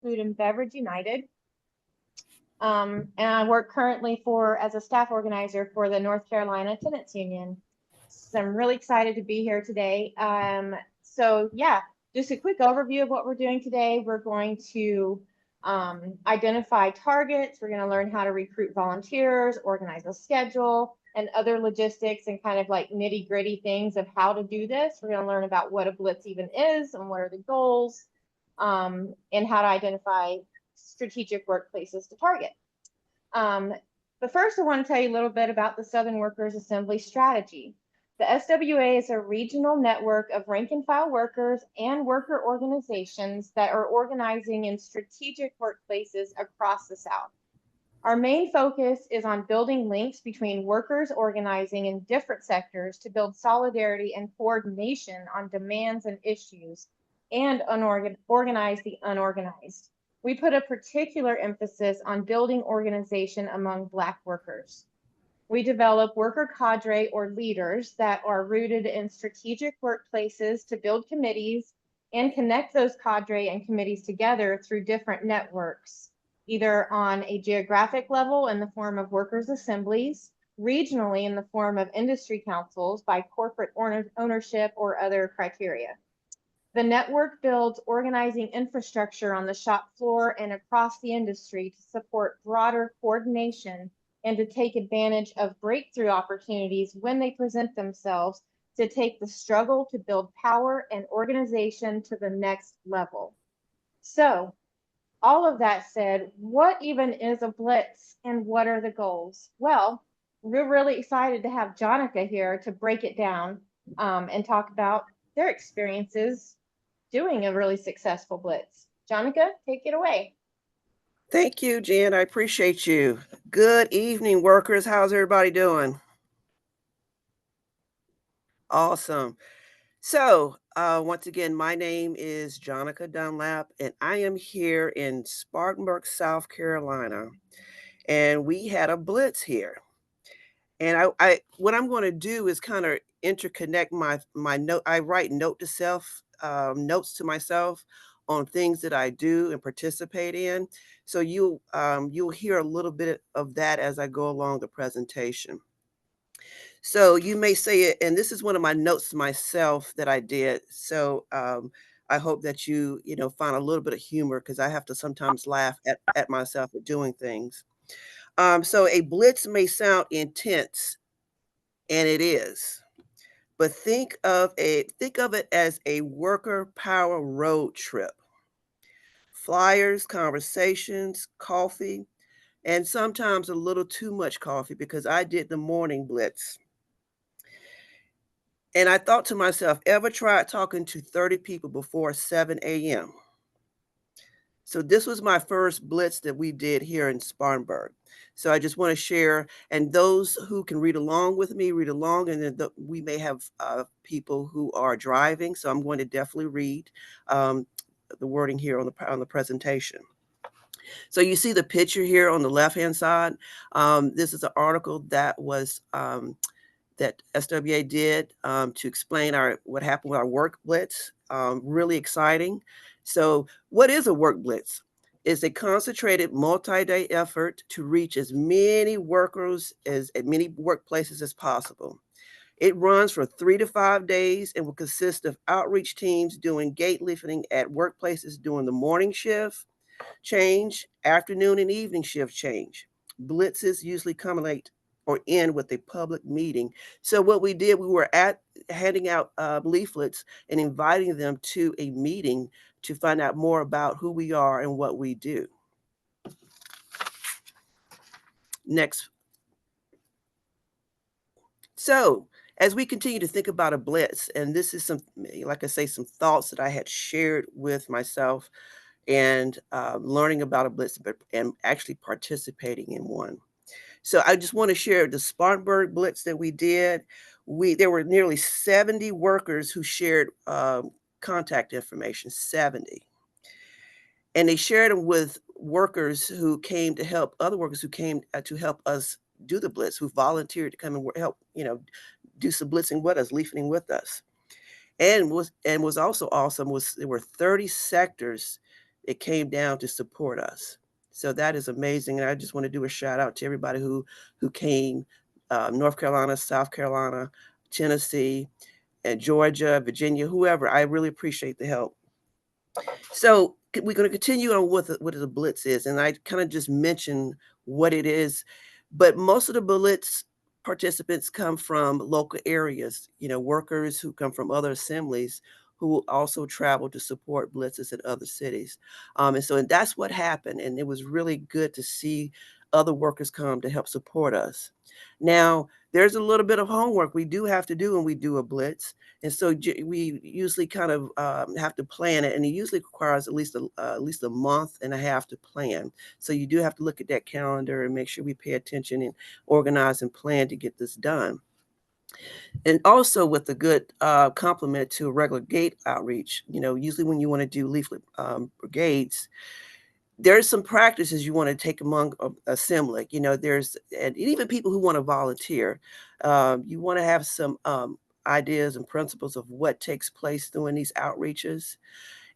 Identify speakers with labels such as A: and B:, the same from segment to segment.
A: Food and Beverage United. And I work currently as a staff organizer for the North Carolina Tenants Union. So I'm really excited to be here today. So yeah, just a quick overview of what we're doing today. We're going to identify targets. We're going to learn how to recruit volunteers, organize a schedule, and other logistics and kind of like nitty gritty things of how to do this. We're going to learn about what a Blitz even is and what are the goals, and how to identify strategic workplaces to target. But first, I want to tell you a little bit about the Southern Workers Assembly strategy. The SWA is a regional network of rank and file workers and worker organizations that are organizing in strategic workplaces across the South. Our main focus is on building links between workers organizing in different sectors to build solidarity and coordination on demands and issues and organize the unorganized. We put a particular emphasis on building organization among Black workers. We develop worker cadre or leaders that are rooted in strategic workplaces to build committees and connect those cadre and committees together through different networks, either on a geographic level in the form of workers' assemblies, regionally in the form of industry councils by corporate ownership or other criteria. The network builds organizing infrastructure on the shop floor and across the industry to support broader coordination and to take advantage of breakthrough opportunities when they present themselves to take the struggle to build power and organization to the next level. So, all of that said, what even is a Blitz and what are the goals? Well, we're really excited to have Jonica here to break it down and talk about their experiences doing a really successful Blitz. Jonica, take it away.
B: Thank you, Jen. I appreciate you. Good evening, workers. How's everybody doing? Awesome. So, once again, my name is Jonica Dunlap, and I am here in Spartanburg, South Carolina. And we had a Blitz here. And what I'm going to do is kind of interconnect my note. I write note to self, notes to myself on things that I do and participate in. So you'll hear a little bit of that as I go along the presentation. So you may say it, and this is one of my notes to myself that I did. So I hope that you find a little bit of humor because I have to sometimes laugh at myself at doing things. So a Blitz may sound intense, and it is. But think of it as a worker power road trip. Flyers, conversations, coffee, and sometimes a little too much coffee because I did the morning Blitz. And I thought to myself, ever tried talking to 30 people before 7 a.m.? So this was my first Blitz that we did here in Spartanburg. So I just want to share, and those who can read along with me, read along, and then we may have people who are driving. So I'm going to definitely read the wording here on the presentation. So you see the picture here on the left-hand side. This is an article that was that SWA did to explain what happened with our work Blitz. Really exciting. So what is a work Blitz? It's a concentrated multi-day effort to reach as many workers as many workplaces as possible. It runs for 3 to 5 days and will consist of outreach teams doing gate lifting at workplaces during the morning shift change, afternoon and evening shift change. Blitzes usually culminate or end with a public meeting. So what we did, we were handing out leaflets and inviting them to a meeting to find out more about who we are and what we do. Next. So as we continue to think about a Blitz, and this is like I say, some thoughts that I had shared with myself and learning about a Blitz and actually participating in one. So I just want to share the Spartanburg Blitz that we did. There were nearly 70 workers who shared contact information, 70. And they shared them with workers who came to help, other workers who came to help us do the Blitz, who volunteered to come and help, do some blitzing with us, leafleting with us. And was also awesome was there were 30 sectors it came down to support us. So that is amazing. And I just want to do a shout out to everybody who came, North Carolina, South Carolina, Tennessee, and Georgia, Virginia, whoever. I really appreciate the help. So we're going to continue on with what the Blitz is, and I kind of just mentioned what it is, but most of the Blitz participants come from local areas. Workers who come from other assemblies who also travel to support blitzes in other cities, and that's what happened, and it was really good to see other workers come to help support us. Now, there's a little bit of homework we do have to do when we do a blitz. And so we usually kind of have to plan it, and it usually requires at least a month and a half to plan. So you do have to look at that calendar and make sure we pay attention and organize and plan to get this done. And also with a good complement to a regular gate outreach, usually when you want to do leaflet brigades, there's some practices you want to take among assembly. And even people who want to volunteer. You want to have some ideas and principles of what takes place during these outreaches.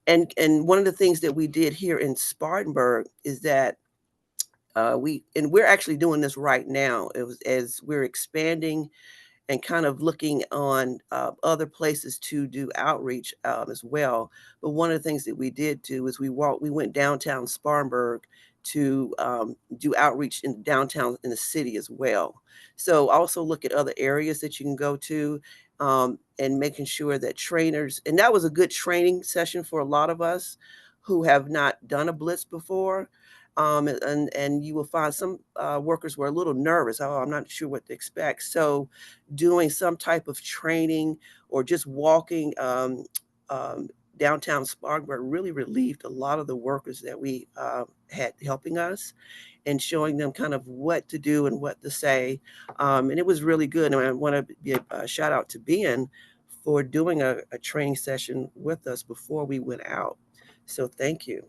B: And one of the things that we did here in Spartanburg is that we're actually doing this right now. It was as we're expanding and kind of looking on other places to do outreach as well. But one of the things that we did do is we went downtown Spartanburg to do outreach in downtown in the city as well. So also look at other areas that you can go to, and making sure that trainers, and that was a good training session for a lot of us who have not done a blitz before. And you will find some workers were a little nervous. Oh, I'm not sure what to expect. So doing some type of training or just walking downtown Spartanburg really relieved a lot of the workers that we had helping us, and showing them kind of what to do and what to say. And it was really good. And I want to give a shout out to Ben for doing a training session with us before we went out. So thank you.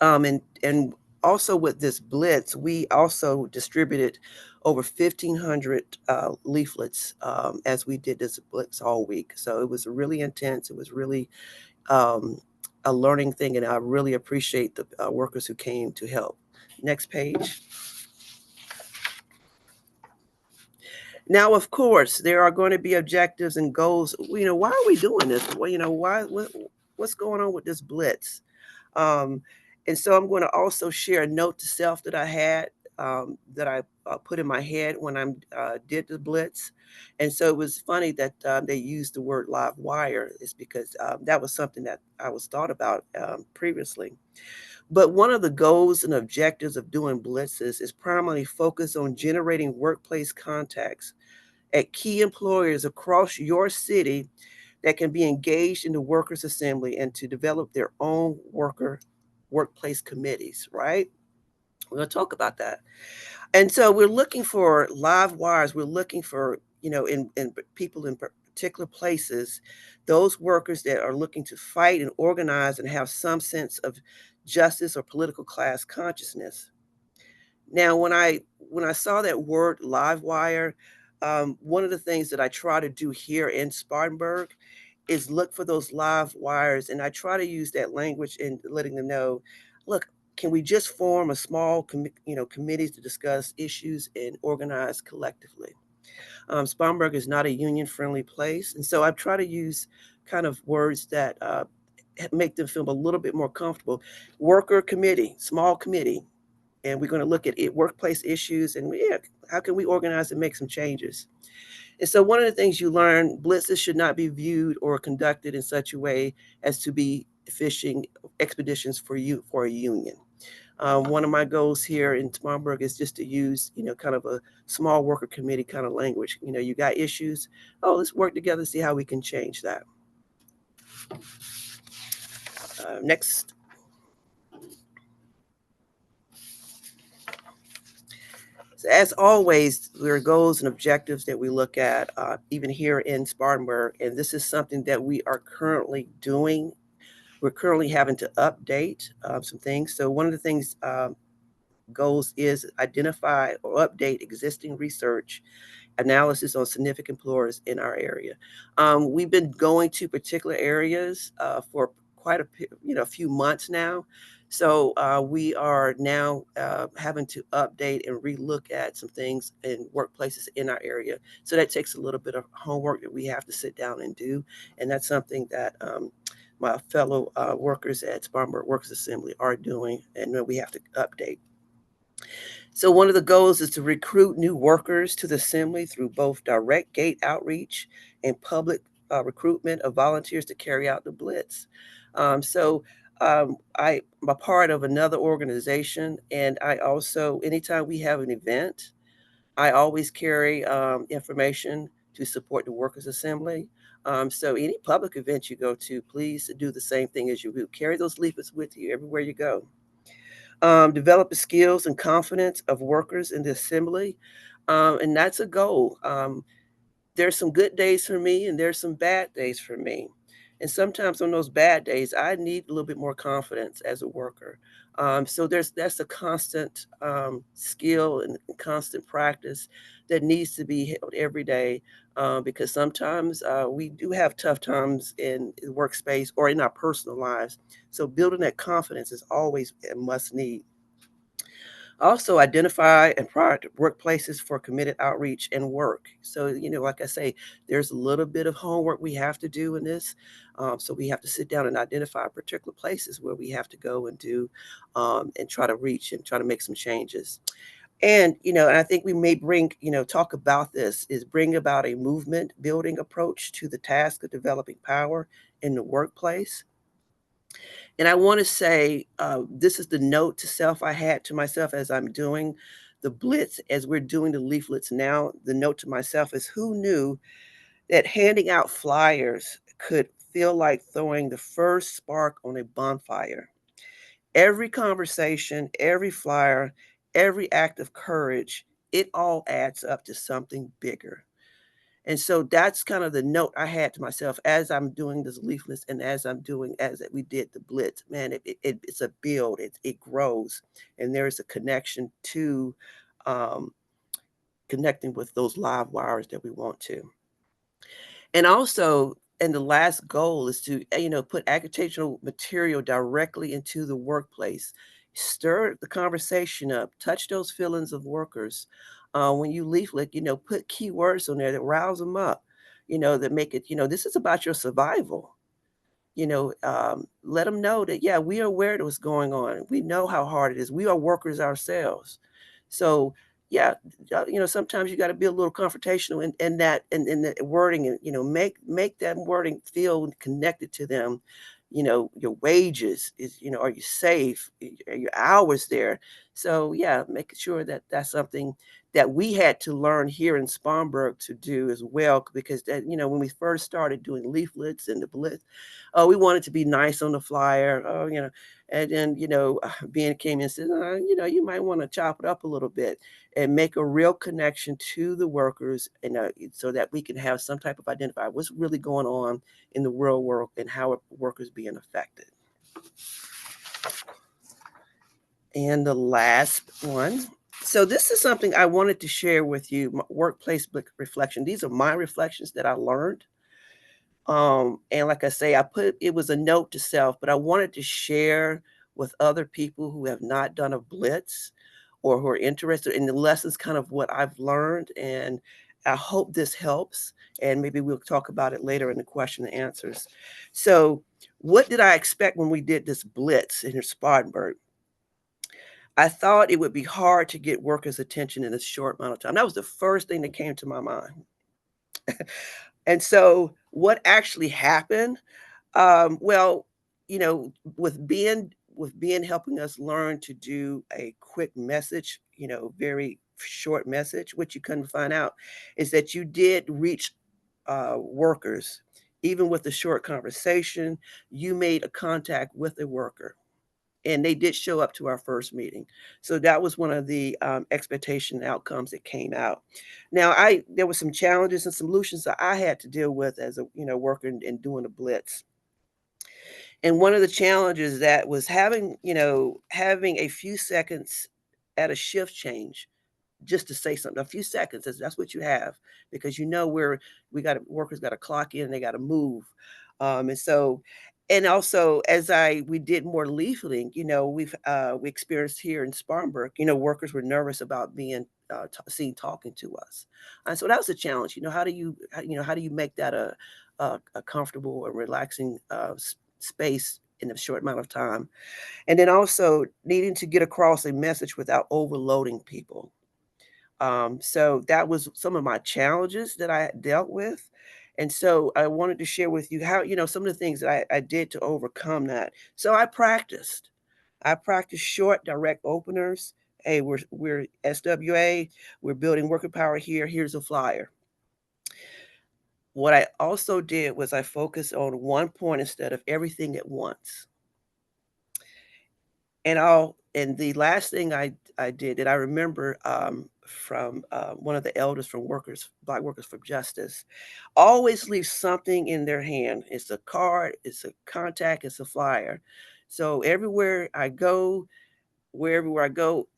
B: And also with this blitz, we also distributed over 1,500 leaflets as we did this blitz all week. So it was really intense. It was really um, a learning thing, and I really appreciate the workers who came to help. Next page. Now, of course, there are going to be objectives and goals. Why are we doing this? Well, what's going on with this blitz? Um, and so I'm going to also share a note to self that I had, that I put in my head when I did the blitz. And so it was funny that they used the word live wire, is because that was something that I was thought about previously. But one of the goals and objectives of doing blitzes is primarily focused on generating workplace contacts at key employers across your city that can be engaged in the workers' assembly and to develop their own workplace committees, right? We're going to talk about that. And so we're looking for live wires. We're looking for, in people in particular places, those workers that are looking to fight and organize and have some sense of justice or political class consciousness. Now, when I saw that word live wire, one of the things that I try to do here in Spartanburg is look for those live wires, and I try to use that language in letting them know, look, can we just form a small, committees to discuss issues and organize collectively? Spartanburg is not a union-friendly place, and so I try to use kind of words that make them feel a little bit more comfortable. Worker committee, small committee, and we're going to look at workplace issues, and yeah, how can we organize and make some changes? And so one of the things you learn, blitzes should not be viewed or conducted in such a way as to be fishing expeditions for a union. One of my goals here in Spartanburg is just to use, kind of a small worker committee kind of language. You got issues. Oh, let's work together, see how we can change that. Next. So as always, there are goals and objectives that we look at, even here in Spartanburg, and this is something that we are currently doing. We're currently having to update some things. So one of the things goals is identify or update existing research analysis on significant employers in our area. We've been going to particular areas for quite a few months now. So we are now having to update and relook at some things in workplaces in our area. So that takes a little bit of homework that we have to sit down and do, and that's something that my fellow workers at Spartanburg Workers Assembly are doing, and then we have to update. So one of the goals is to recruit new workers to the assembly through both direct gate outreach and public recruitment of volunteers to carry out the blitz. I'm a part of another organization, and I also, anytime we have an event, I always carry information to support the workers' assembly. So any public event you go to, please do the same thing as you do. Carry those leaflets with you everywhere you go. Develop the skills and confidence of workers in the assembly. And that's a goal. There's some good days for me and there's some bad days for me. And sometimes on those bad days, I need a little bit more confidence as a worker. So that's a constant skill and constant practice that needs to be held every day because sometimes we do have tough times in the workspace or in our personal lives. So building that confidence is always a must need. Also, identify and prioritize workplaces for committed outreach and work. So, like I say, there's a little bit of homework we have to do in this. So we have to sit down and identify particular places where we have to go and do and try to reach and try to make some changes. And I think we may talk about this is bring about a movement building approach to the task of developing power in the workplace. And I want to say, this is the note to self I had to myself as I'm doing the blitz, as we're doing the leaflets now. The note to myself is who knew that handing out flyers could feel like throwing the first spark on a bonfire? Every conversation, every flyer, every act of courage, it all adds up to something bigger. And so that's kind of the note I had to myself as I'm doing this leaflets and as we did the blitz. Man, it's a build, it grows, and there's a connection to um, connecting with those live wires that we want to. And also, and the last goal is to, put agitational material directly into the workplace. Stir the conversation up, touch those feelings of workers. When you leaflet, put keywords on there that rouse them up, that make it, this is about your survival. Let them know that, yeah, we are aware of what's going on. We know how hard it is. We are workers ourselves. So, yeah, sometimes you got to be a little confrontational in that and in the wording, and make that wording feel connected to them. Your wages is, are you safe? Are your hours there? So, yeah, making sure that that's something that we had to learn here in Spartanburg to do as well, because that, when we first started doing leaflets and the blitz, oh, we wanted to be nice on the flyer. Oh, and then, Ben came in and said, you might want to chop it up a little bit and make a real connection to the workers, and so that we can have some type of identify what's really going on in the real world and how are workers being affected. And the last one. So this is something I wanted to share with you, my workplace reflection. These are my reflections that I learned. And like I say, it was a note to self, but I wanted to share with other people who have not done a blitz or who are interested in the lessons, kind of what I've learned. And I hope this helps. And maybe we'll talk about it later in the question and answers. So, what did I expect when we did this blitz in Spartanburg? I thought it would be hard to get workers' attention in a short amount of time. That was the first thing that came to my mind. And so, what actually happened? Well, with being helping us learn to do a quick message, very short message, what you couldn't find out is that you did reach workers. Even with the short conversation, you made a contact with a worker, and they did show up to our first meeting. So that was one of the expectation outcomes that came out. Now, there were some challenges and solutions that I had to deal with as a worker and doing a blitz. And one of the challenges that was having a few seconds at a shift change just to say something. A few seconds, that's what you have, because where workers got to clock in, they got to move. And so And also, as we did more leafleting, we experienced here in Spartanburg, workers were nervous about being seen talking to us, and so that was a challenge. How do you make that a comfortable and relaxing space in a short amount of time, and then also needing to get across a message without overloading people. So that was some of my challenges that I dealt with. And so I wanted to share with you how, some of the things that I did to overcome that. So I practiced. I practiced short, direct openers. Hey, we're SWA, we're building worker power here. Here's a flyer. What I also did was I focused on one point instead of everything at once. And the last thing I did that I remember, from, one of the elders from Black Workers for Justice, always leave something in their hand. It's a card, it's a contact, it's a flyer. So wherever I go,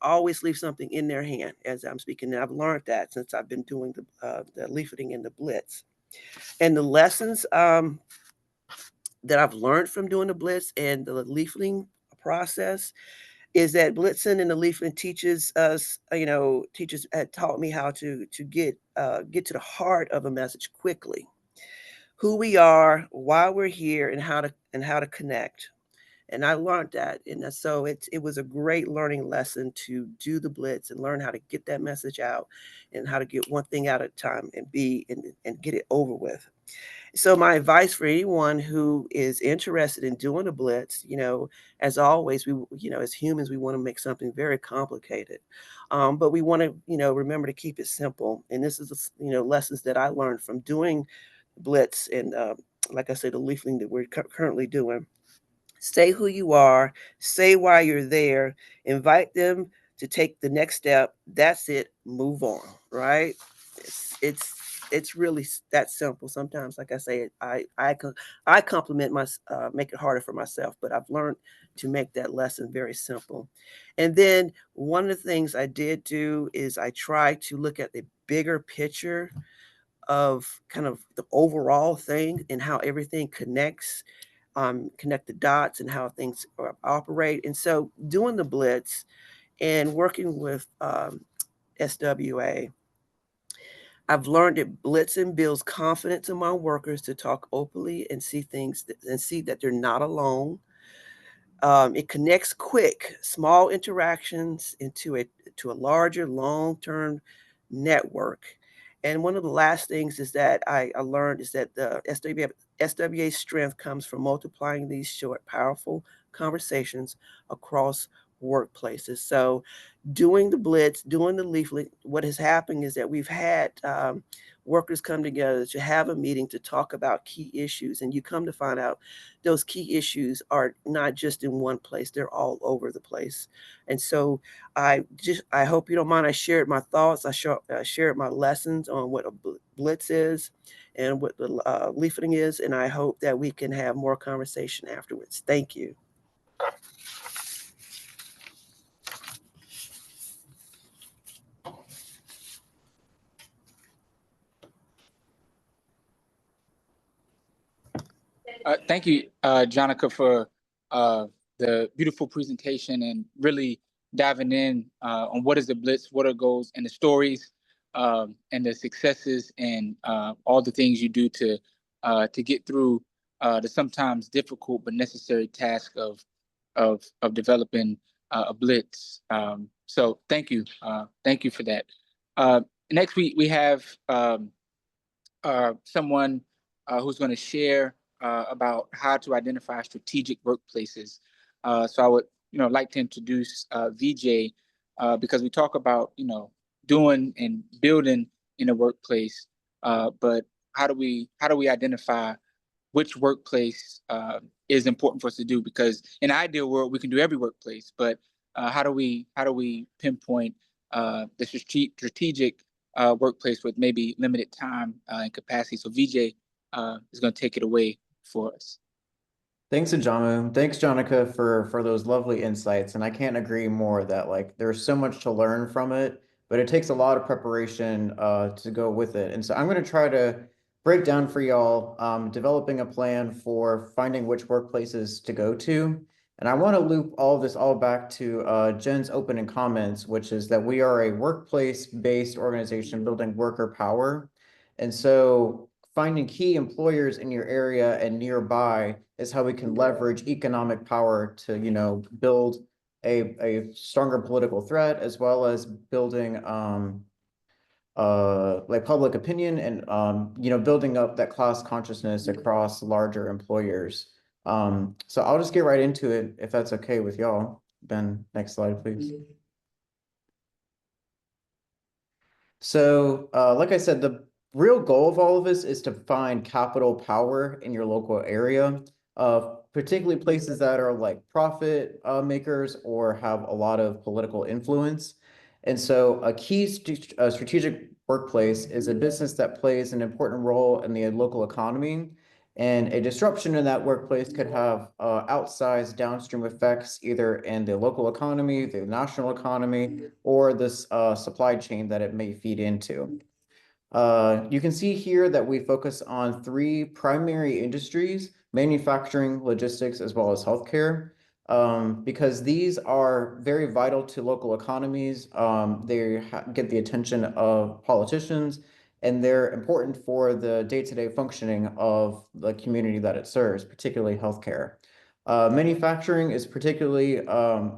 B: always leave something in their hand as I'm speaking, and I've learned that since I've been doing the leafleting and the Blitz. And the lessons, that I've learned from doing the Blitz and the leafleting process is that blitzing and the leaflet teaches us, teachers had taught me how to get to the heart of a message quickly, who we are, why we're here, and how to connect. And I learned that, and so it was a great learning lesson to do the blitz and learn how to get that message out, and how to get one thing out at a time and get it over with. So my advice for anyone who is interested in doing a blitz, as always, as humans, we want to make something very complicated, but we want to, remember to keep it simple. And this is, lessons that I learned from doing blitz and, like I said, the leafling that we're currently doing. Say who you are, say why you're there, invite them to take the next step. That's it. Move on. Right? It's really that simple. Sometimes, like I say, I compliment make it harder for myself, but I've learned to make that lesson very simple. And then one of the things I did do is I tried to look at the bigger picture of kind of the overall thing and how everything connects, connect the dots and how things operate. And so doing the blitz and working with SWA, I've learned that blitzing builds confidence among workers to talk openly and and see that they're not alone. It connects quick, small interactions to a larger, long-term network. And one of the last things is that I learned is that the SWA's strength comes from multiplying these short, powerful conversations across workplaces. So doing the blitz, doing the leaflet, what has happened is that we've had workers come together to have a meeting to talk about key issues. And you come to find out those key issues are not just in one place, they're all over the place. And so I hope you don't mind. I shared my thoughts. I shared my lessons on what a blitz is and what the leafleting is. And I hope that we can have more conversation afterwards. Thank you.
C: Thank you, Jonica, for the beautiful presentation and really diving in on what is the Blitz, what are goals, and the stories, and the successes, and all the things you do to get through the sometimes difficult but necessary task of developing a Blitz. So thank you for that. Next, we have someone who's going to share about how to identify strategic workplaces. So I would, like to introduce VJ because we talk about, doing and building in a workplace, but how do we identify which workplace is important for us to do? Because in an ideal world, we can do every workplace, but how do we pinpoint the strategic workplace with maybe limited time and capacity? So VJ is going to take it away for us.
D: Thanks, Ajamu. Thanks, Jonica, for those lovely insights. And I can't agree more that like there's so much to learn from it, but it takes a lot of preparation to go with it. And so I'm going to try to break down for y'all, developing a plan for finding which workplaces to go to. And I want to loop all of this all back to Jen's opening comments, which is that we are a workplace-based organization building worker power. And so finding key employers in your area and nearby is how we can leverage economic power to, build a stronger political threat, as well as building like public opinion and building up that class consciousness across larger employers. So I'll just get right into it if that's okay with y'all. Ben, next slide, please. So, like I said, the real goal of all of this is to find capital power in your local area, particularly places that are like profit makers or have a lot of political influence. And so a key strategic workplace is a business that plays an important role in the local economy. And a disruption in that workplace could have outsized downstream effects either in the local economy, the national economy, or this supply chain that it may feed into. You can see here that we focus on three primary industries: manufacturing, logistics, as well as healthcare, because these are very vital to local economies. They get the attention of politicians, and they're important for the day-to-day functioning of the community that it serves, particularly healthcare. Manufacturing is particularly,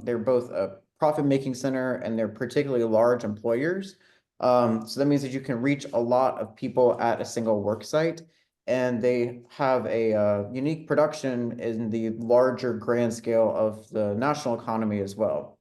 D: they're both a profit-making center and they're particularly large employers. So that means that you can reach a lot of people at a single work site, and they have a unique production in the larger grand scale of the national economy as well.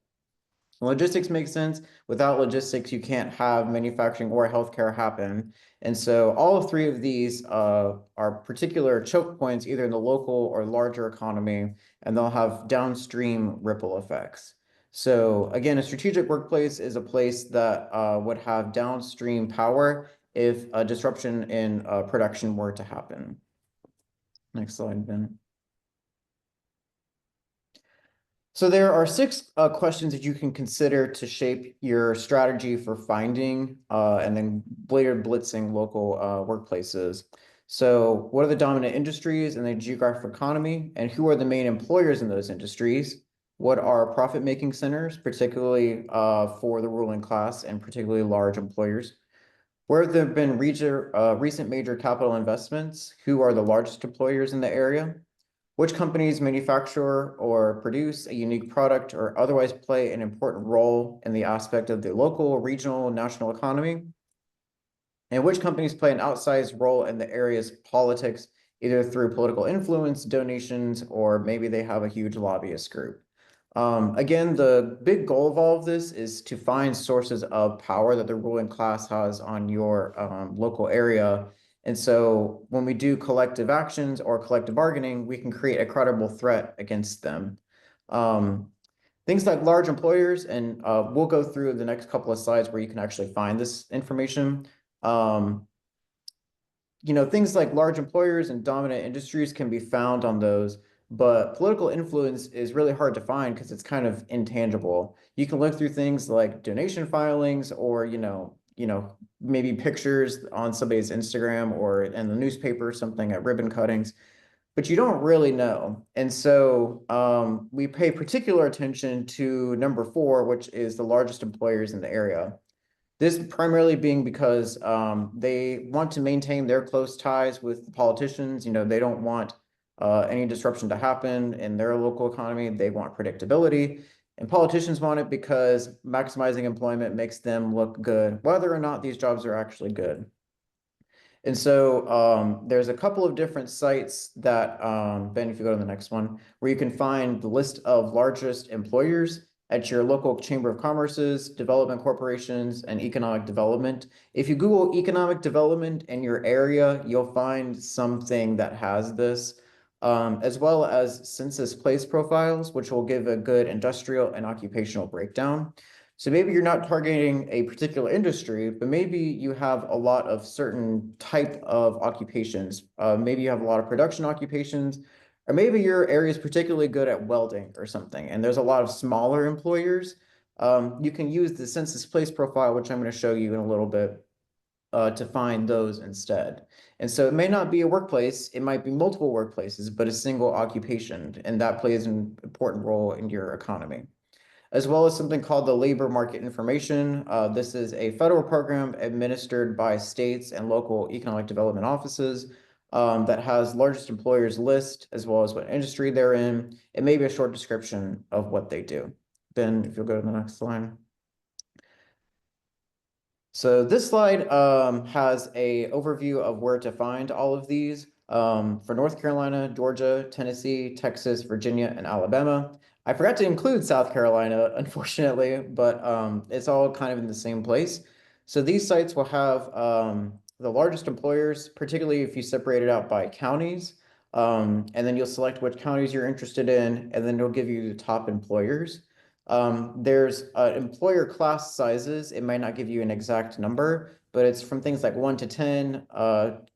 D: Logistics makes sense. Without logistics, you can't have manufacturing or healthcare happen. And so all three of these are particular choke points, either in the local or larger economy, and they'll have downstream ripple effects. So again, a strategic workplace is a place that would have downstream power if a disruption in production were to happen. Next slide, Ben. So there are six questions that you can consider to shape your strategy for finding and then later blitzing local workplaces. So what are the dominant industries in the geographic economy, and who are the main employers in those industries? What are profit-making centers, particularly for the ruling class and particularly large employers? Where have there been recent major capital investments? Who are the largest employers in the area? Which companies manufacture or produce a unique product or otherwise play an important role in the aspect of the local, regional, national economy? And which companies play an outsized role in the area's politics, either through political influence, donations, or maybe they have a huge lobbyist group? Again, the big goal of all of this is to find sources of power that the ruling class has on your local area. And so when we do collective actions or collective bargaining, we can create a credible threat against them. Things like large employers, and we'll go through the next couple of slides where you can actually find this information. Things like large employers and dominant industries can be found on those, but political influence is really hard to find because it's kind of intangible. You can look through things like donation filings or, maybe pictures on somebody's Instagram or in the newspaper, something at ribbon cuttings, but you don't really know. And so we pay particular attention to number 4, which is the largest employers in the area. This primarily being because they want to maintain their close ties with the politicians. They don't want any disruption to happen in their local economy. They want predictability. And politicians want it because maximizing employment makes them look good, whether or not these jobs are actually good. And so there's a couple of different sites that, Ben, if you go to the next one, where you can find the list of largest employers at your local Chamber of Commerce's, development corporations, and economic development. If you Google economic development in your area, you'll find something that has this, as well as census place profiles, which will give a good industrial and occupational breakdown. So maybe you're not targeting a particular industry, but maybe you have a lot of certain type of occupations. Maybe you have a lot of production occupations, or maybe your area is particularly good at welding or something, and there's a lot of smaller employers. You can use the census place profile, which I'm going to show you in a little bit, to find those instead. And so it may not be a workplace, it might be multiple workplaces, but a single occupation, and that plays an important role in your economy. As well as something called the Labor Market Information. This is a federal program administered by states and local economic development offices that has largest employers list, as well as what industry they're in, and maybe a short description of what they do. Ben, if you'll go to the next slide. So this slide has a overview of where to find all of these for North Carolina, Georgia, Tennessee, Texas, Virginia, and Alabama. I forgot to include South Carolina, unfortunately, but it's all kind of in the same place. So these sites will have the largest employers, particularly if you separate it out by counties, and then you'll select which counties you're interested in, and then it'll give you the top employers. There's employer class sizes. It might not give you an exact number, but it's from things like 1 to 10,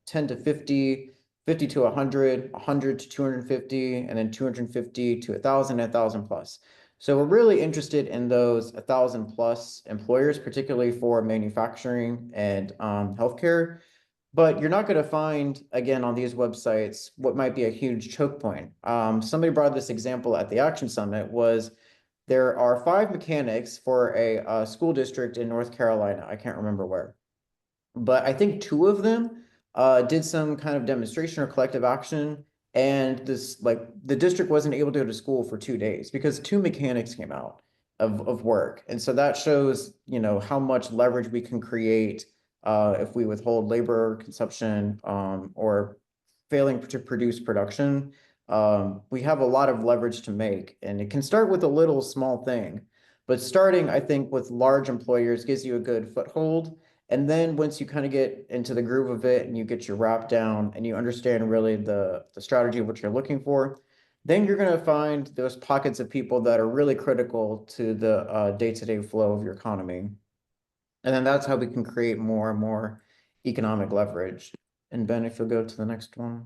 D: 10 to 50, 50 to 100, 100 to 250, and then 250 to 1,000, 1,000 plus. So we're really interested in those 1,000 plus employers, particularly for manufacturing and healthcare. But you're not going to find, again, on these websites, what might be a huge choke point. Somebody brought this example at the Action Summit was there are 5 mechanics for a school district in North Carolina. I can't remember where, but I think 2 of them did some kind of demonstration or collective action, and this the district wasn't able to go to school for 2 days because 2 mechanics came out of work. And so that shows, how much leverage we can create if we withhold labor consumption or failing to produce production. We have a lot of leverage to make, and it can start with a little small thing, but starting, I think, with large employers gives you a good foothold. And then once you kind of get into the groove of it and you get your wrap down and you understand really the strategy of what you're looking for, then you're going to find those pockets of people that are really critical to the day-to-day flow of your economy. And then that's how we can create more and more economic leverage. And Ben, if you'll go to the next one.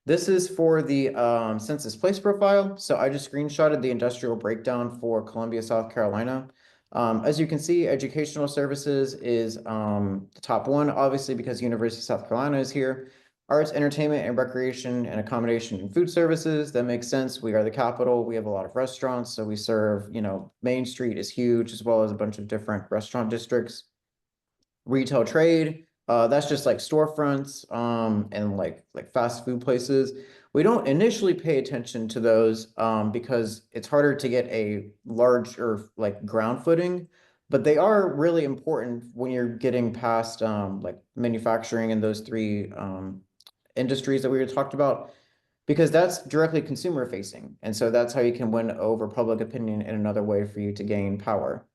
D: This is for the census place profile. So I just screenshotted the industrial breakdown for Columbia, South Carolina. As you can see, educational services is the top one, obviously, because University of South Carolina is here. Arts, entertainment, and recreation and accommodation and food services. That makes sense. We are the capital. We have a lot of restaurants. So we serve, Main Street is huge, as well as a bunch of different restaurant districts. Retail trade, that's just like storefronts and like fast food places. We don't initially pay attention to those because it's harder to get a large or ground footing, but they are really important when you're getting past like manufacturing and those 3 industries that we were talked about, because that's directly consumer facing. And so that's how you can win over public opinion in another way for you to gain power.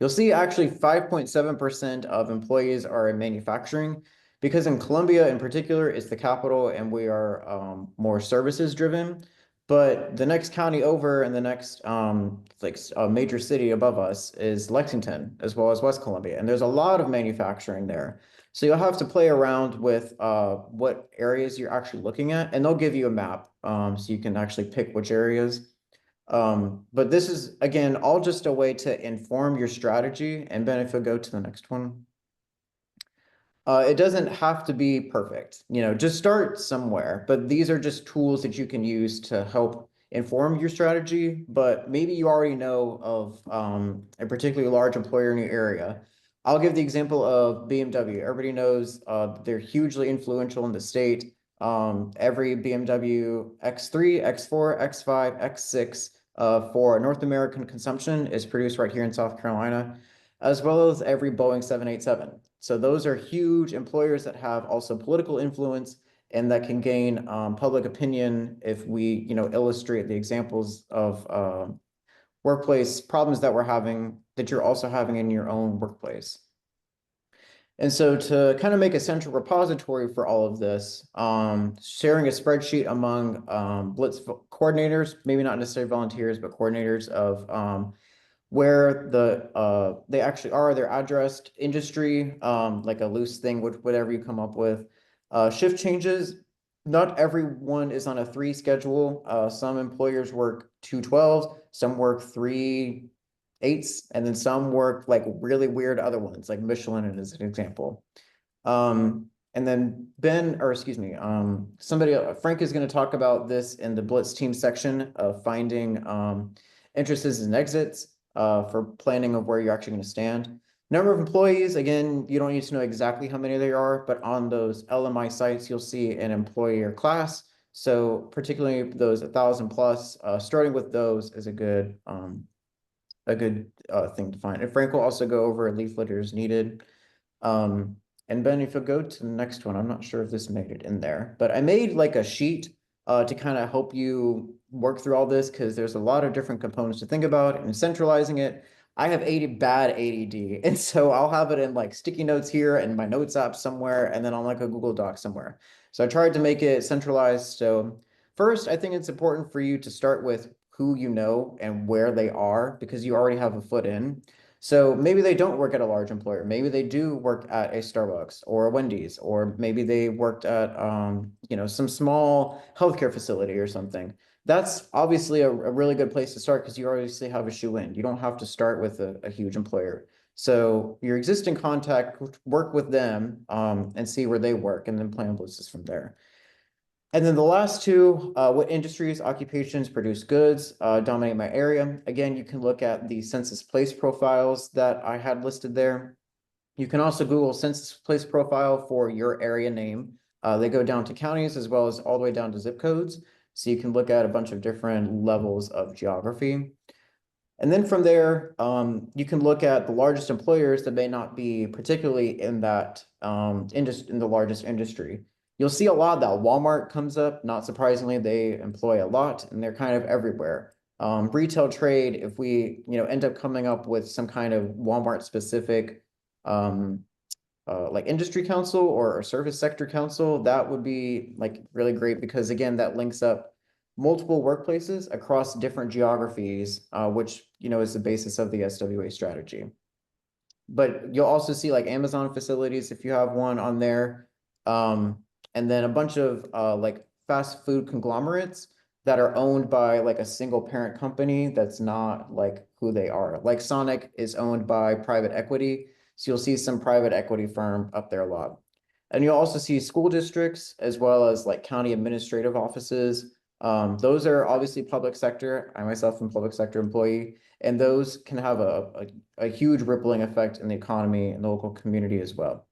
D: You'll see actually 5.7% of employees are in manufacturing, because in Columbia in particular is the capital and we are more services driven. But the next county over and the next major city above us is Lexington, as well as West Columbia. And there's a lot of manufacturing there. So you'll have to play around with what areas you're actually looking at, and they'll give you a map so you can actually pick which areas. But this is, again, all just a way to inform your strategy. And Ben, if you'll go to the next one. It doesn't have to be perfect, just start somewhere, but these are just tools that you can use to help inform your strategy. But maybe you already know of a particularly large employer in your area. I'll give the example of BMW. Everybody knows they're hugely influential in the state. Every BMW X3, X4, X5, X6 for North American consumption is produced right here in South Carolina, as well as every Boeing 787. So those are huge employers that have also political influence and that can gain public opinion if we, illustrate the examples of workplace problems that we're having, that you're also having in your own workplace. And so to kind of make a central repository for all of this, sharing a spreadsheet among Blitz coordinators, maybe not necessarily volunteers, but coordinators of where they actually are, their addressed industry, like a loose thing, whatever you come up with. Shift changes, not everyone is on a 3 schedule. Some employers work 2 12s, some work 3 eights, and then some work like really weird other ones, like Michelin as an example. And then Frank is going to talk about this in the Blitz team section of finding entrances and exits for planning of where you're actually going to stand. Number of employees, again, you don't need to know exactly how many there are, but on those LMI sites, you'll see an employee or class. So particularly those 1,000 plus, starting with those is a good thing to find. And Frank will also go over leafleters needed. And Ben, if you'll go to the next one, I'm not sure if this made it in there, but I made like a sheet to kind of help you work through all this because there's a lot of different components to think about and centralizing it. I have bad ADD, and so I'll have it in like sticky notes here and my notes app somewhere, and then on like a Google Doc somewhere. So I tried to make it centralized. So first, I think it's important for you to start with who you know and where they are because you already have a foot in. So maybe they don't work at a large employer. Maybe they do work at a Starbucks or a Wendy's, or maybe they worked at some small healthcare facility or something. That's obviously a really good place to start because you obviously have a shoe in. You don't have to start with a huge employer. So your existing contact, work with them and see where they work, and then plan blitzes from there. And then the last two, what industries, occupations produce goods, dominate my area. Again, you can look at the census place profiles that I had listed there. You can also Google census place profile for your area name. They go down to counties as well as all the way down to zip codes. So you can look at a bunch of different levels of geography. And then from there, you can look at the largest employers that may not be particularly in that in the largest industry. You'll see a lot that Walmart comes up. Not surprisingly, they employ a lot and they're kind of everywhere. Retail trade, if we end up coming up with some kind of Walmart specific like industry council or service sector council, that would be like really great because again, that links up multiple workplaces across different geographies, which is the basis of the SWA strategy. But you'll also see like Amazon facilities if you have one on there, and then a bunch of like fast food conglomerates that are owned by like a single parent company that's not like who they are. Like Sonic is owned by private equity, so you'll see some private equity firm up there a lot. And you'll also see school districts as well as like county administrative offices. Those are obviously public sector. I myself am a public sector employee, and those can have a huge rippling effect in the economy and the local community as well.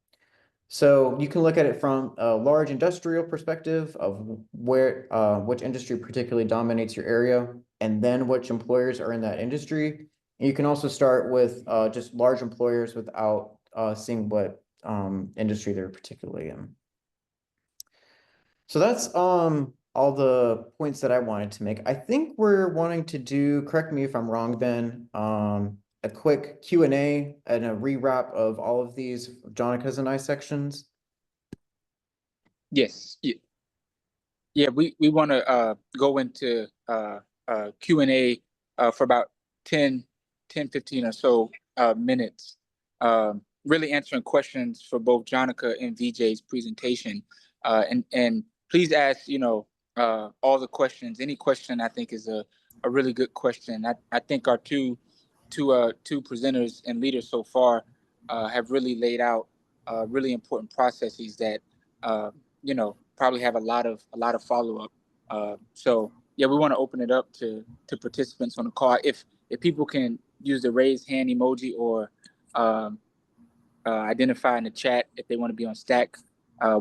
D: So you can look at it from a large industrial perspective of where which industry particularly dominates your area, and then which employers are in that industry. And you can also start with just large employers without seeing what industry they're particularly in. So that's all the points that I wanted to make. I think we're wanting to do, correct me if I'm wrong, Ben, a quick Q&A and a rewrap of all of these Jonica's and I sections.
C: Yes. Yeah, we want to go into Q&A for about 10, 15 or so minutes, really answering questions for both Jonica and VJ's presentation. And please ask, all the questions. Any question I think is a really good question. I think our two presenters and leaders so far have really laid out really important processes that probably have a lot of follow-up. So yeah, we want to open it up to participants on the call. If people can use the raise hand emoji or identify in the chat if they want to be on stack,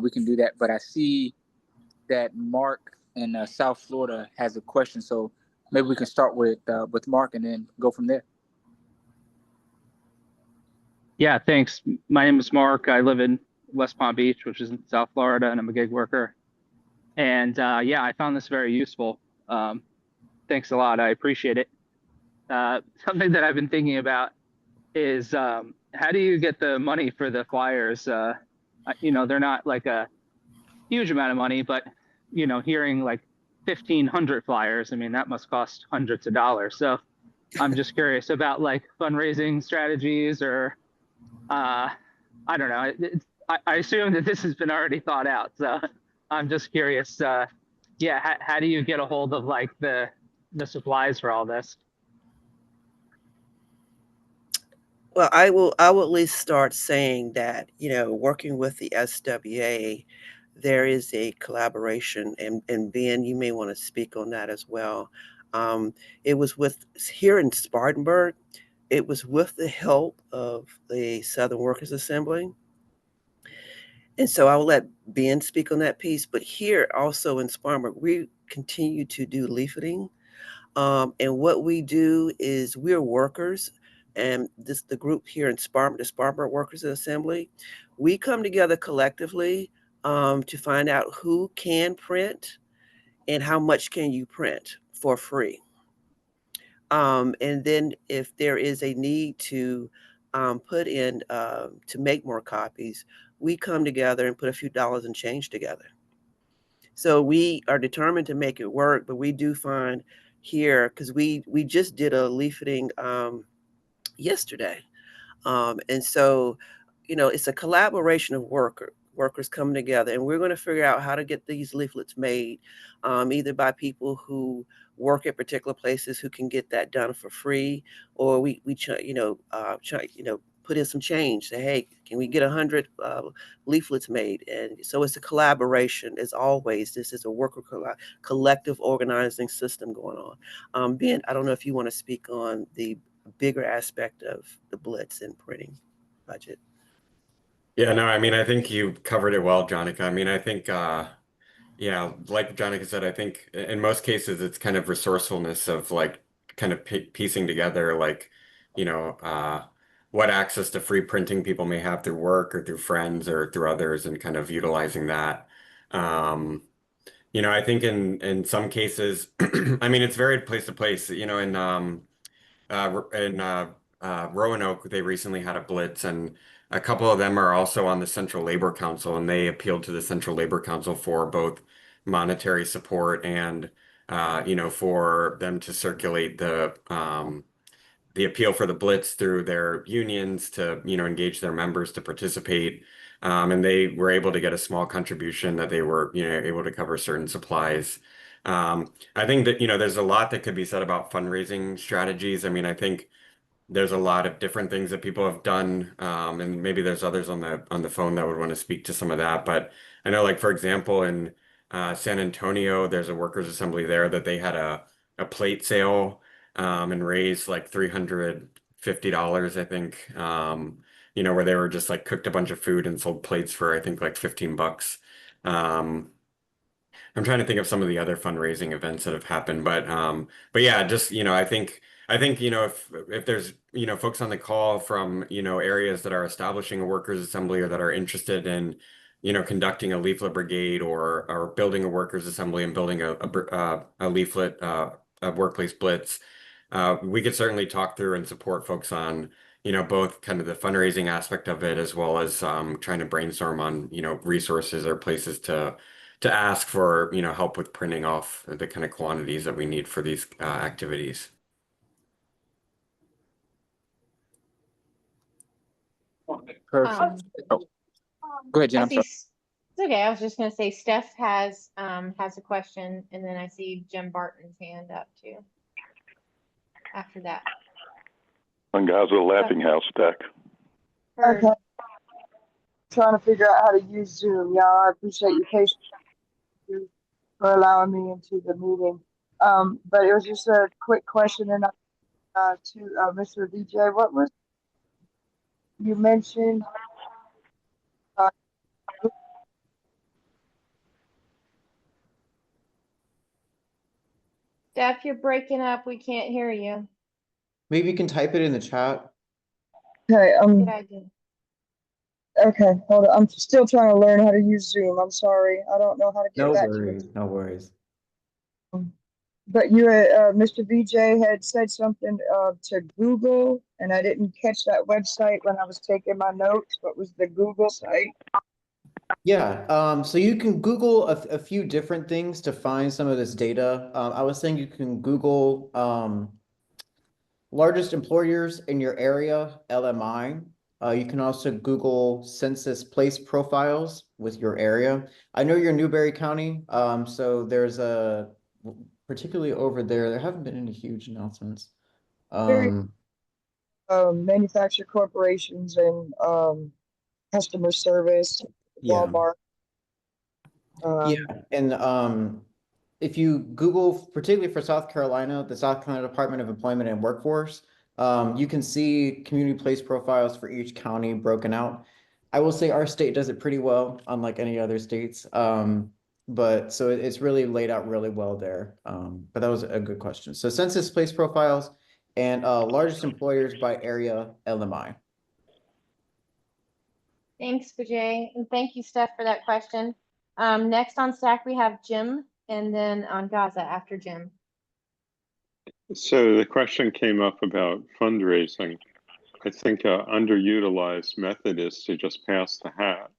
C: we can do that. But I see that Mark in South Florida has a question, so maybe we can start with Mark and then go from there.
E: Yeah, thanks. My name is Mark. I live in West Palm Beach, which is in South Florida, and I'm a gig worker. And yeah, I found this very useful. Thanks a lot. I appreciate it. Something that I've been thinking about is how do you get the money for the flyers? They're not like a huge amount of money, but hearing like 1,500 flyers, I mean, that must cost hundreds of dollars. So I'm just curious about like fundraising strategies or I don't know. I assume that this has been already thought out. So I'm just curious. Yeah, how do you get a hold of like the supplies for all this?
B: Well, I will at least start saying that, working with the SWA, there is a collaboration, and Ben, you may want to speak on that as well. It was with here in Spartanburg, it was with the help of the Southern Workers Assembly. And so I'll let Ben speak on that piece. But here also in Spartanburg, we continue to do leafleting. And what we do is we're workers, and the group here in Spartanburg, the Spartanburg Workers Assembly, we come together collectively to find out who can print and how much can you print for free. And then if there is a need to put in to make more copies, we come together and put a few dollars and change together. So we are determined to make it work, but we do find here, because we just did a leafleting yesterday. And so, it's a collaboration of workers coming together, and we're going to figure out how to get these leaflets made, either by people who work at particular places who can get that done for free, or put in some change. Say, hey, can we get 100 leaflets made? And so it's a collaboration. As always, this is a collective organizing system going on. Ben, I don't know if you want to speak on the bigger aspect of the Blitz and printing budget.
F: Yeah, no, I mean, I think you covered it well, Jonica. I mean, I think, yeah, like Jonica said, I think in most cases it's kind of resourcefulness of like kind of piecing together like, you know, what access to free printing people may have through work or through friends or through others and kind of utilizing that. Um, I think in some cases, I mean, it's varied place to place, in Roanoke, they recently had a blitz, and a couple of them are also on the Central Labor Council, and they appealed to the Central Labor Council for both monetary support and, for them to circulate the appeal for the blitz through their unions to, engage their members to participate. And they were able to get a small contribution that they were, able to cover certain supplies. I think that, there's a lot that could be said about fundraising strategies. I mean, I think there's a lot of different things that people have done, and maybe there's others on the phone that would want to speak to some of that. But I know, like for example, in San Antonio, there's a workers' assembly there that they had a plate sale and raised like $350, I think. Where they were just like cooked a bunch of food and sold plates for I think like $15. Um, I'm trying to think of some of the other fundraising events that have happened, but yeah, just I think if there's folks on the call from areas that are establishing a workers' assembly or that are interested in conducting a leaflet brigade or building a workers' assembly and building a leaflet a workplace blitz, we could certainly talk through and support folks on both kind of the fundraising aspect of it as well as trying to brainstorm on resources or places to ask for help with printing off the kind of quantities that we need for these activities.
C: Perfect.
A: Um,
C: Oh, go ahead, Jen.
A: I
C: I'm
A: see,
C: sorry.
A: it's okay. I was just gonna say Steph has a question, and then I see Jim Barton's hand up too. After that.
G: One guy's with a laughing house stack.
A: Heard.
H: Okay. Trying to figure out how to use Zoom. Y'all, I appreciate your patience for allowing me into the meeting. But it was just a quick question and to Mr. DJ. What was you mentioned?
A: Steph, you're breaking up. We can't hear you.
D: Maybe you can type it in the chat.
H: Okay.
A: Good idea.
H: Okay. Hold on. I'm still trying to learn how to use Zoom. I'm sorry. I don't know how to get
D: No
H: back
D: worries,
H: to it.
D: no worries.
H: But you, Mr. VJ had said something to Google, and I didn't catch that website when I was taking my notes. What was the Google site?
D: Yeah, so you can Google a few different things to find some of this data. I was saying you can Google largest employers in your area, LMI. You can also Google census place profiles with your area. I know you're Newberry County, so there's particularly over there haven't been any huge announcements.
H: manufacturer corporations and customer service,
D: Yeah.
H: Walmart.
D: Yeah, and if you Google, particularly for South Carolina, the South Carolina Department of Employment and Workforce, you can see community place profiles for each county broken out. I will say our state does it pretty well, unlike any other states. But so it's really laid out really well there. But that was a good question. So census place profiles and largest employers by area LMI.
A: Thanks, Vijay, and thank you, Steph, for that question. Next on stack, we have Jim, and then on Gaza after Jim.
I: So the question came up about fundraising. I think an underutilized method is to just pass the hat.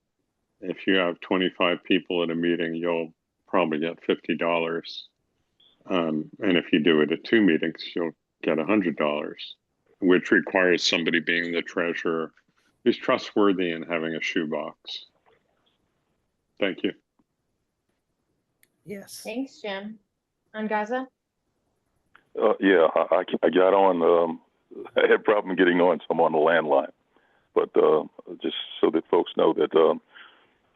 I: If you have 25 people at a meeting, you'll probably get $50. And if you do it at 2 meetings, you'll get $100, which requires somebody being the treasurer who's trustworthy and having a shoebox. Thank you.
B: Yes.
A: Thanks, Jim. On Gaza?
G: Yeah, I got on. I had a problem getting on, so I'm on the landline. But just so that folks know that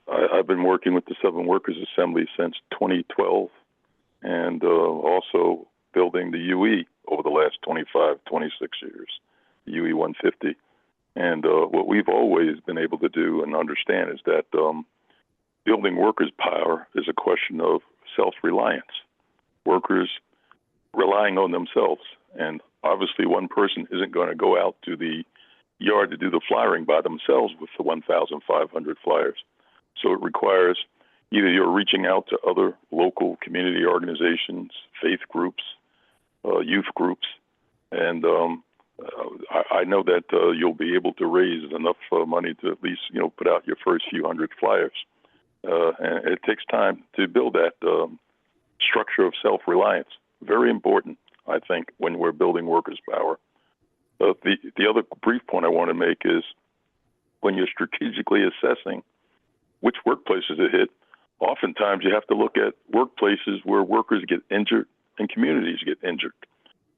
G: I've been working with the Southern Workers Assembly since 2012, and also building the UE over the last 25, 26 years, the UE 150. And what we've always been able to do and understand is that building workers' power is a question of self-reliance. Workers relying on themselves. And obviously one person isn't going to go out to the yard to do the flyering by themselves with the 1,500 flyers. So it requires either you're reaching out to other local community organizations, faith groups, youth groups, and I know that you'll be able to raise enough money to at least put out your first few hundred flyers. And it takes time to build that structure of self-reliance. Very important, I think, when we're building workers' power. The other brief point I want to make is when you're strategically assessing which workplaces to hit, oftentimes you have to look at workplaces where workers get injured and communities get injured.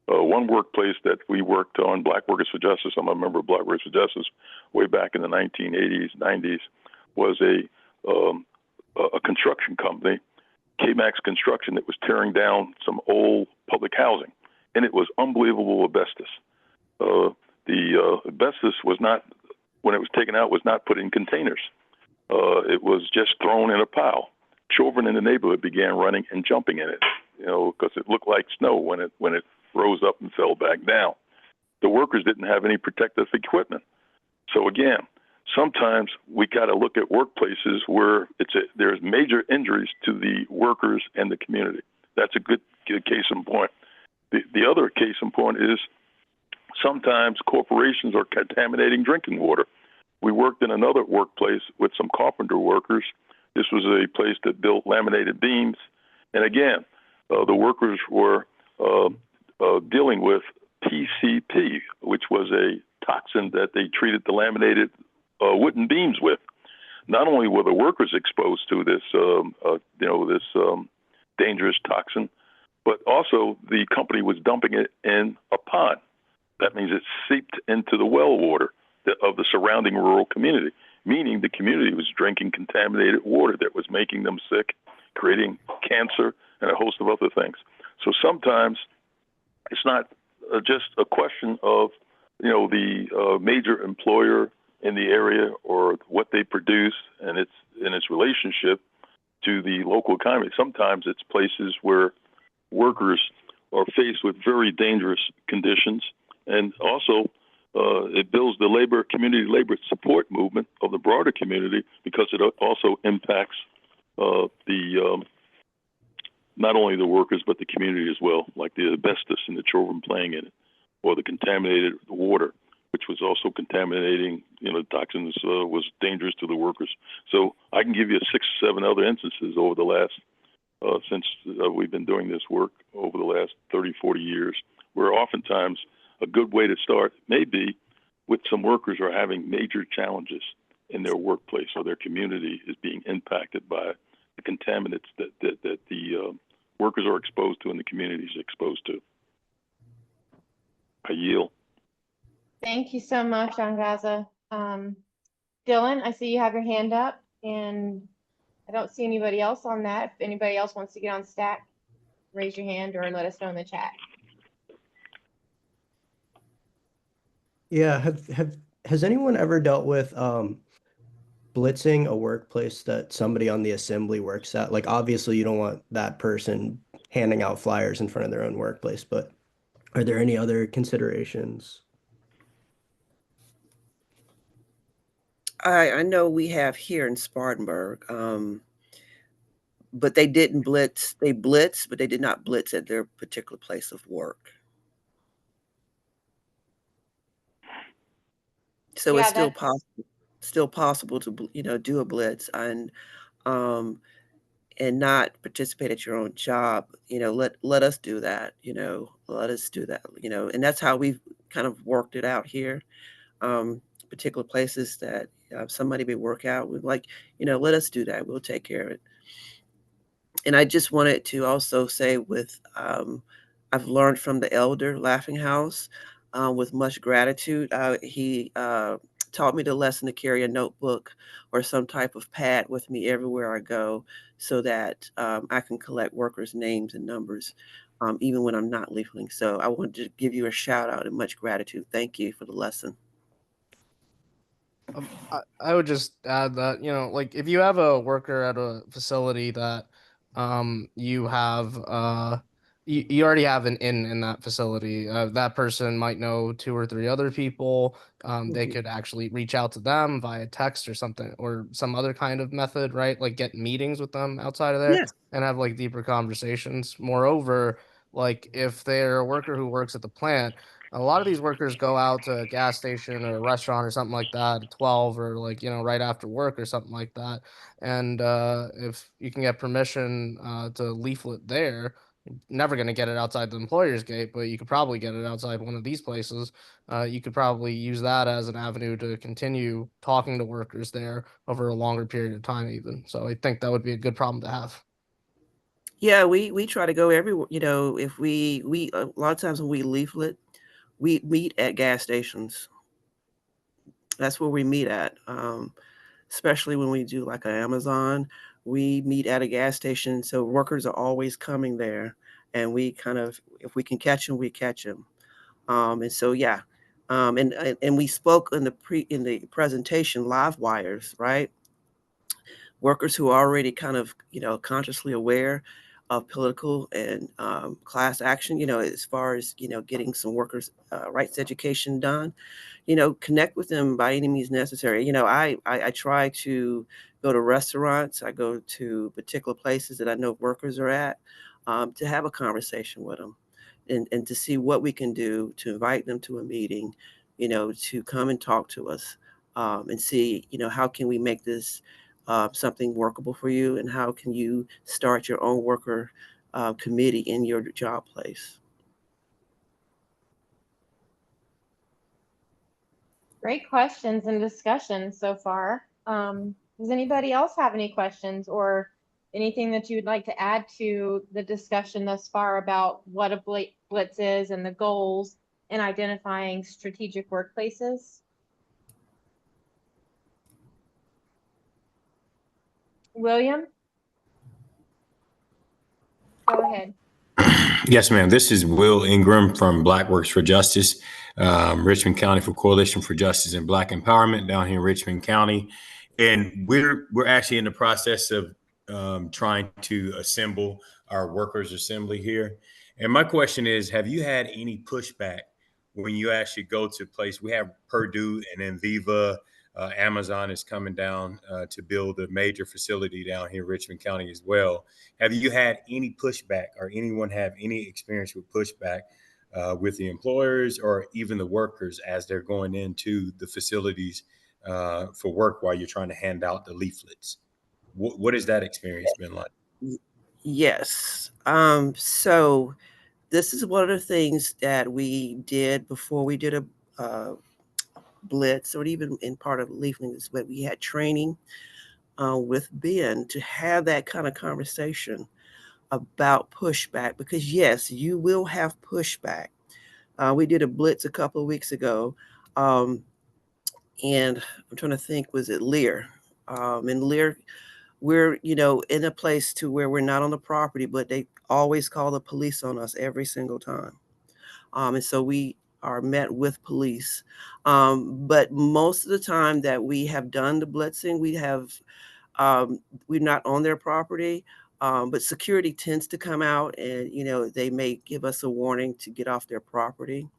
G: One workplace that we worked on, Black Workers for Justice, I'm a member of Black Workers for Justice, way back in the 1980s, 90s, was a construction company, K-Max Construction, that was tearing down some old public housing, and it was unbelievable asbestos. The asbestos was not, when it was taken out, was not put in containers. It was just thrown in a pile. Children in the neighborhood began running and jumping in it, because it looked like snow when it rose up and fell back down. The workers didn't have any protective equipment. So again, sometimes we got to look at workplaces where there's major injuries to the workers and the community. That's a good case in point. The other case in point is sometimes corporations are contaminating drinking water. We worked in another workplace with some carpenter workers. This was a place that built laminated beams. And again, the workers were dealing with PCP, which was a toxin that they treated the laminated wooden beams with. Not only were the workers exposed to this, dangerous toxin, but also the company was dumping it in a pond. That means it seeped into the well water of the surrounding rural community, meaning the community was drinking contaminated water that was making them sick, creating cancer, and a host of other things. So sometimes it's not just a question of, the major employer in the area or what they produce and its relationship to the local economy. Sometimes it's places where workers are faced with very dangerous conditions, and also it builds the community labor support movement of the broader community, because it also impacts not only the workers but the community as well, like the asbestos and the children playing in it, or the contaminated water, which was also contaminating, toxins, was dangerous to the workers. So I can give you 6 or 7 other instances over the last, since we've been doing this work over the last 30, 40 years, where oftentimes a good way to start may be with some workers are having major challenges in their workplace, or their community is being impacted by the contaminants that the workers are exposed to and the community is exposed to. I yield.
A: Thank you so much, Angaza. Dylan, I see you have your hand up, and I don't see anybody else on that. If anybody else wants to get on stack, raise your hand or let us know in the chat.
J: Yeah, has anyone ever dealt with blitzing a workplace that somebody on the assembly works at? Like obviously you don't want that person handing out flyers in front of their own workplace, but are there any other considerations?
B: I know we have here in Spartanburg, but they didn't blitz. They blitzed, but they did not blitz at their particular place of work. So it's
A: Yeah,
B: still
A: that's
B: possible, to do a blitz um, and not participate at your own job. Let us do that. Let us do that. And that's how we've kind of worked it out here. Particular places that somebody may work out, we're like, let us do that. We'll take care of it. And I just wanted to also say I've learned from the elder Laughing House with much gratitude. He taught me the lesson to carry a notebook or some type of pad with me everywhere I go so that I can collect workers' names and numbers even when I'm not leafing. So I wanted to give you a shout out and much gratitude. Thank you for the lesson.
K: I would just add that, like if you have a worker at a facility that you have you already have an in that facility. That person might know two or three other people. They
B: Mhm.
K: could actually reach out to them via text or something or some other kind of method, right? Like get meetings with them outside of there
B: Yes.
K: and have like deeper conversations. Moreover, like if they're a worker who works at the plant, a lot of these workers go out to a gas station or a restaurant or something like that at 12 or like, right after work or something like that. And if you can get permission to leaflet there, you're never going to get it outside the employer's gate, but you could probably get it outside one of these places. You could probably use that as an avenue to continue talking to workers there over a longer period of time, even. So I think that would be a good problem to have.
B: Yeah, we try to go everywhere. If we a lot of times when we leaflet, we meet at gas stations. That's where we meet at. Especially when we do like an Amazon, we meet at a gas station. So workers are always coming there, and we kind of, if we can catch them, we catch them. And so yeah, and we spoke in the presentation live wires, right? Workers who are already kind of, consciously aware of political and class action, as far as, getting some workers' rights education done, connect with them by any means necessary. I try to go to restaurants, I go to particular places that I know workers are at to have a conversation with them and to see what we can do to invite them to a meeting, to come and talk to us and see, how can we make this something workable for you, and how can you start your own worker committee in your job place.
A: great questions and discussion so far. Does anybody else have any questions or anything that you would like to add to the discussion thus far about what a blitz is and the goals in identifying strategic workplaces? William? Go ahead.
L: Yes, ma'am. This is Will Ingram from Black Works for Justice, Richmond County for Coalition for Justice and Black Empowerment down here in Richmond County, and we're actually in the process of trying to assemble our workers' assembly here. And my question is, have you had any pushback when you actually go to place? We have Purdue and then Viva. Amazon is coming down to build a major facility down here in Richmond County as well. Have you had any pushback or anyone have any experience with pushback with the employers or even the workers as they're going into the facilities for work while you're trying to hand out the leaflets? What has that experience been like?
B: Yes. So this is one of the things that we did before we did a blitz, or even in part of leafleting, is when we had training with Ben to have that kind of conversation about pushback, because yes, you will have pushback. We did a blitz a couple of weeks ago And I'm trying to think, was it Lear? In Lear, we're, in a place to where we're not on the property, but they always call the police on us every single time. And so we are met with police. But most of the time that we have done the blitzing, we're not on their property. But security tends to come out and, they may give us a warning to get off their property.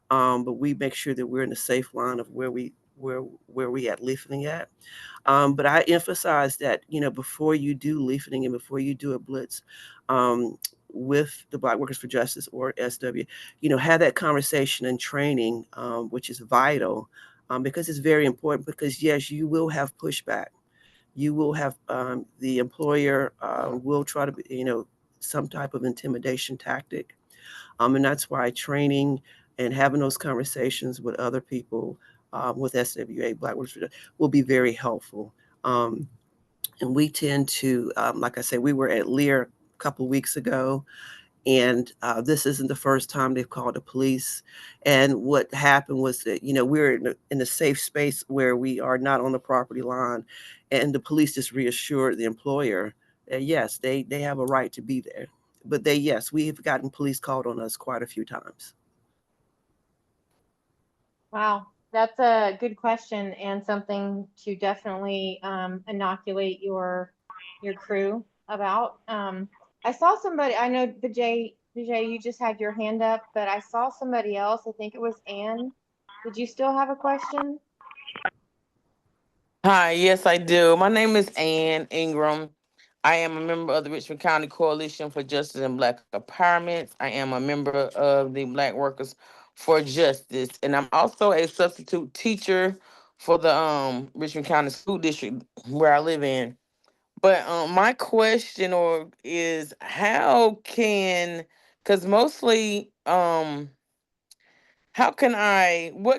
B: But we make sure that we're in the safe line of where we at leafleting at. But I emphasize that, before you do leafleting and before you do a blitz, with the Black Workers for Justice or SW, have that conversation and training, which is vital, because it's very important. Because yes, you will have pushback. You will have the employer will try to, some type of intimidation tactic, and that's why training and having those conversations with other people, with SWA Black Workers for Justice, will be very helpful. And we tend to, like I said, we were at Lear a couple weeks ago, and this isn't the first time they've called the police. And what happened was that, we're in a safe space where we are not on the property line, and the police just reassured the employer that yes, they have a right to be there. But yes, we have gotten police called on us quite a few times.
A: Wow, that's a good question and something to definitely inoculate your crew about. I saw somebody. I know Vijay, you just had your hand up, but I saw somebody else. I think it was Ann. Did you still have a question?
M: Hi, yes, I do. My name is Ann Ingram. I am a member of the Richmond County Coalition for Justice and Black Empowerment. I am a member of the Black Workers for Justice, and I'm also a substitute teacher for the Richmond County School District where I live in. But my question is how can, because mostly what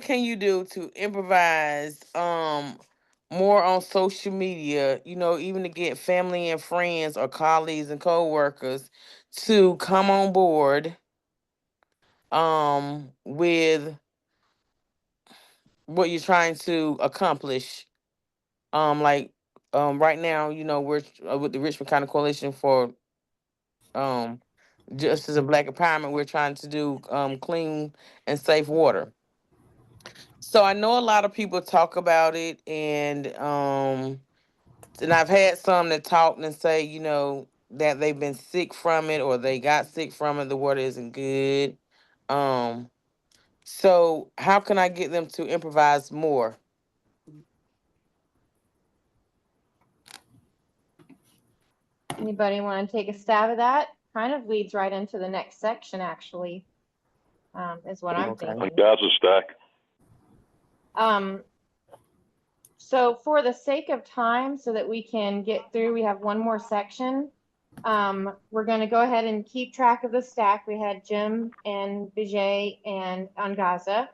M: can you do to improvise more on social media, even to get family and friends or colleagues and co-workers to come on board with what you're trying to accomplish. Like right now, we're with the Richmond County Coalition for um Justice and Black Empowerment, we're trying to do clean and safe water. So I know a lot of people talk about it, and I've had some that talk and say, that they've been sick from it or they got sick from it. The water isn't good. Um, so how can I get them to improvise more?
A: Anybody want to take a stab at that? Kind of leads right into the next section, actually, is what I'm
M: Okay.
A: thinking.
G: Gaza stack.
A: So for the sake of time, so that we can get through, we have one more section. We're going to go ahead and keep track of the stack. We had Jim and Vijay and Angaza.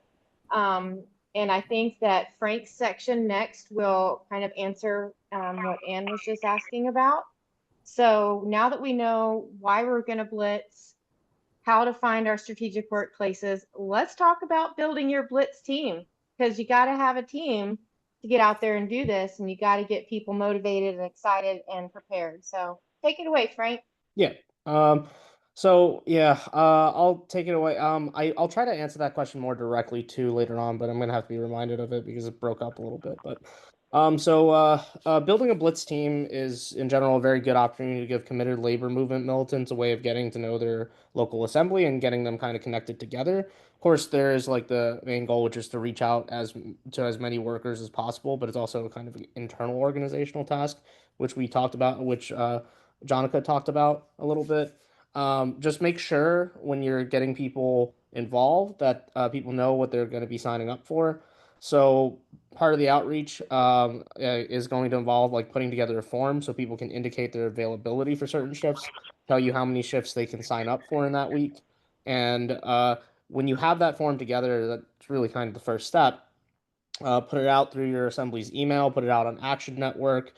A: And I think that Frank's section next will kind of answer what Ann was just asking about. So now that we know why we're going to blitz, how to find our strategic workplaces, let's talk about building your blitz team, because you got to have a team to get out there and do this, and you got to get people motivated and excited and prepared. So take it away, Frank.
K: Yeah. I'll take it away. I'll try to answer that question more directly too later on, but I'm gonna have to be reminded of it because it broke up a little bit. But building a blitz team is in general a very good opportunity to give committed labor movement militants a way of getting to know their local assembly and getting them kind of connected together. Of course, there is like the main goal, which is to reach out to as many workers as possible, but it's also kind of an internal organizational task, which we talked about, which Jonica talked about a little bit. Just make sure when you're getting people involved that people know what they're going to be signing up for. So part of the outreach is going to involve like putting together a form so people can indicate their availability for certain shifts, tell you how many shifts they can sign up for in that week. And when you have that form together, that's really kind of the first step. Put it out through your assembly's email, put it out on Action Network,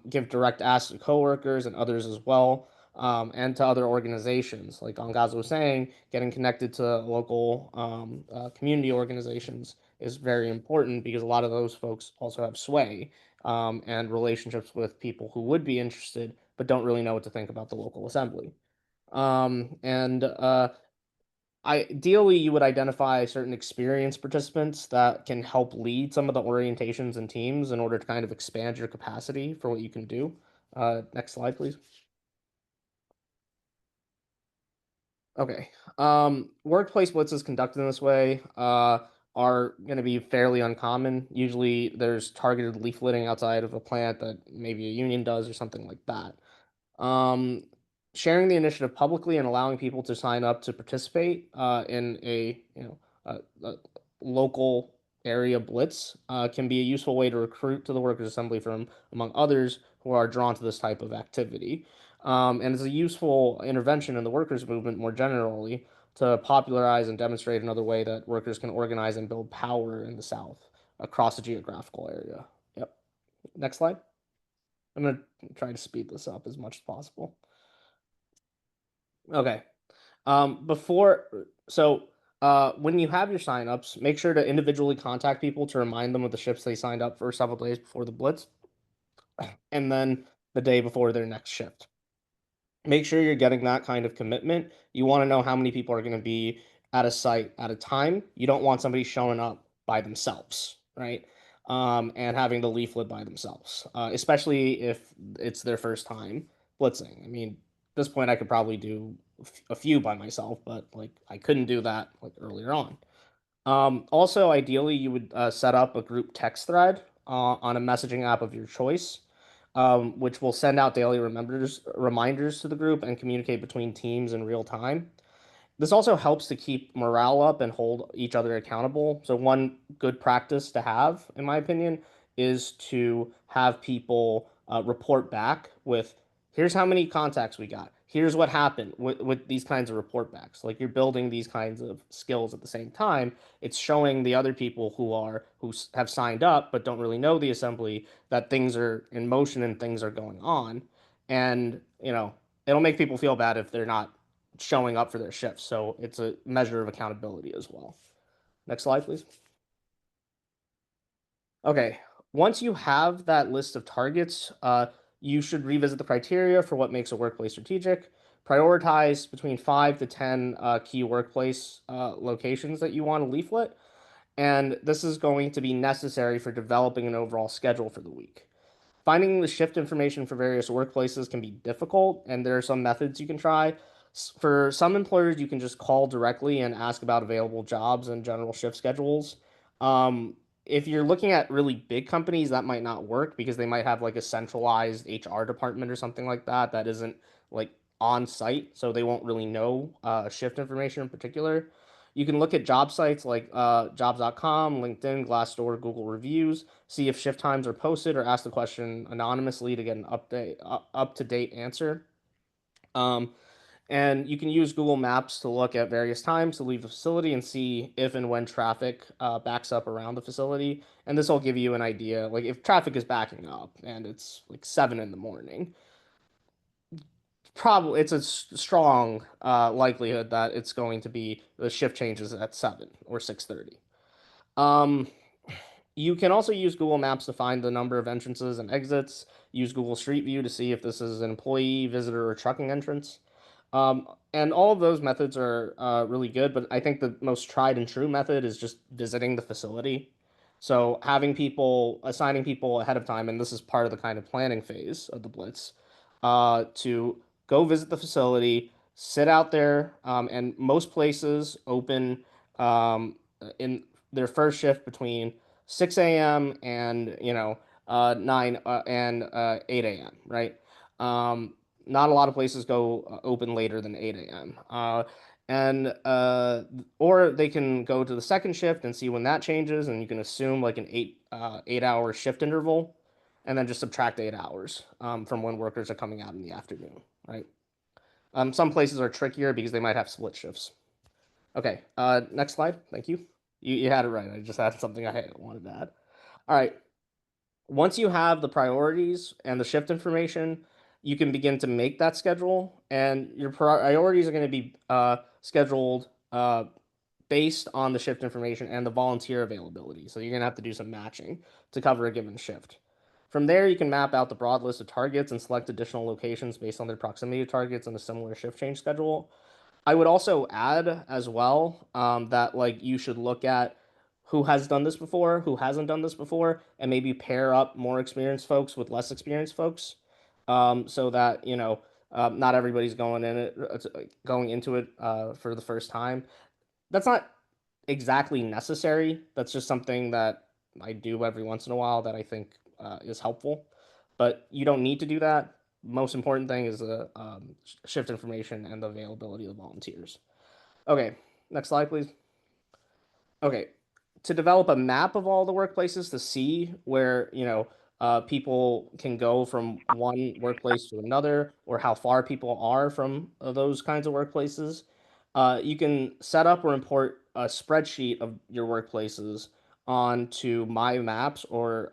K: give direct asks to coworkers and others as well, and to other organizations. Like Angaza was saying, getting connected to local community organizations is very important because a lot of those folks also have sway and relationships with people who would be interested but don't really know what to think about the local assembly. And Ideally, you would identify certain experienced participants that can help lead some of the orientations and teams in order to kind of expand your capacity for what you can do. Next slide, please. Okay. Workplace blitzes conducted in this way are going to be fairly uncommon. Usually, there's targeted leafleting outside of a plant that maybe a union does or something like that. Um, Sharing the initiative publicly and allowing people to sign up to participate in a local area blitz can be a useful way to recruit to the workers' assembly from among others who are drawn to this type of activity. And it's a useful intervention in the workers' movement more generally to popularize and demonstrate another way that workers can organize and build power in the South across a geographical area. Yep. Next slide. I'm going to try to speed this up as much as possible. Okay. When you have your signups, make sure to individually contact people to remind them of the shifts they signed up for several days before the blitz and then the day before their next shift. Make sure you're getting that kind of commitment. You want to know how many people are going to be at a site at a time. You don't want somebody showing up by themselves, right? And having the leaflet by themselves, especially if it's their first time blitzing. I mean, at this point, I could probably do a few by myself, but like I couldn't do that like earlier on. Also, ideally, you would set up a group text thread on a messaging app of your choice, which will send out daily reminders to the group and communicate between teams in real time. This also helps to keep morale up and hold each other accountable. So one good practice to have, in my opinion, is to have people report back with, here's how many contacts we got. Here's what happened with these kinds of report backs. Like you're building these kinds of skills at the same time. It's showing the other people who have signed up but don't really know the assembly that things are in motion and things are going on. And, it'll make people feel bad if they're not showing up for their shifts. So it's a measure of accountability as well. Next slide, please. Okay, once you have that list of targets, you should revisit the criteria for what makes a workplace strategic. Prioritize between 5 to 10 key workplace locations that you want to leaflet. And this is going to be necessary for developing an overall schedule for the week. Finding the shift information for various workplaces can be difficult, and there are some methods you can try. For some employers, you can just call directly and ask about available jobs and general shift schedules. Um, if you're looking at really big companies, that might not work because they might have like a centralized HR department or something like that that isn't like on site, so they won't really know shift information in particular. You can look at job sites like jobs.com, LinkedIn, Glassdoor, Google reviews, see if shift times are posted, or ask the question anonymously to get an up to date answer. And you can use Google Maps to look at various times to leave the facility and see if and when traffic backs up around the facility. And this will give you an idea, like if traffic is backing up and it's like 7 in the morning, probably it's a strong likelihood that it's going to be the shift changes at 7 or 6:30. Um, you can also use Google Maps to find the number of entrances and exits. Use Google Street View to see if this is an employee, visitor, or trucking entrance. And all of those methods are really good, but I think the most tried and true method is just visiting the facility. So assigning people ahead of time, and this is part of the kind of planning phase of the Blitz, to go visit the facility, sit out there, and most places open in their first shift between 6 a.m. and 9 and 8 a.m. Right? Not a lot of places go open later than 8 a.m. Or they can go to the second shift and see when that changes, and you can assume like an 8 hour shift interval, and then just subtract 8 hours from when workers are coming out in the afternoon, right? Some places are trickier because they might have split shifts. Okay, next slide. Thank you. You had it right. I just had something I wanted to add. All right. Once you have the priorities and the shift information, you can begin to make that schedule, and your priorities are going to be scheduled based on the shift information and the volunteer availability. So you're going to have to do some matching to cover a given shift. From there, you can map out the broad list of targets and select additional locations based on their proximity to targets and a similar shift change schedule. I would also add as well that like you should look at who has done this before, who hasn't done this before, and maybe pair up more experienced folks with less experienced folks, so that not everybody's going into it for the first time. That's not exactly necessary. That's just something that I do every once in a while that I think is helpful. But you don't need to do that. Most important thing is the shift information and the availability of the volunteers. Okay, next slide, please. Okay, to develop a map of all the workplaces to see where people can go from one workplace to another, or how far people are from those kinds of workplaces, you can set up or import a spreadsheet of your workplaces onto My Maps or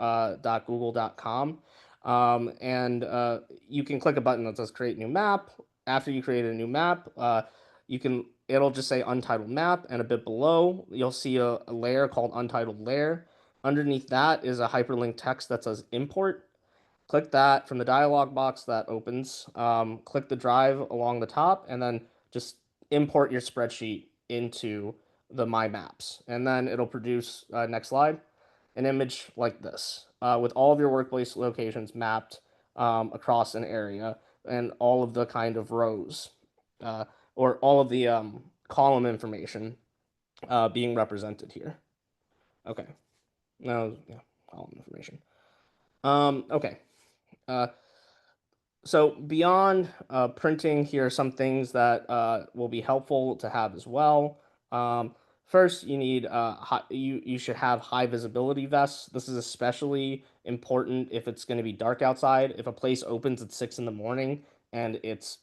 K: .google.com. And you can click a button that says create new map. After you create a new map, it'll just say untitled map, and a bit below you'll see a layer called untitled layer. Underneath that is a hyperlink text that says import. Click that from the dialog box that opens. Click the drive along the top, and then just import your spreadsheet into the My Maps. And then it'll produce, next slide, an image like this with all of your workplace locations mapped across an area, and all of the kind of rows or all of the column information being represented here. Okay. No, yeah, column information. Okay. So beyond printing, here are some things that will be helpful to have as well. First, you need you should have high visibility vests. This is especially important if it's going to be dark outside. If a place opens at 6 in the morning and it's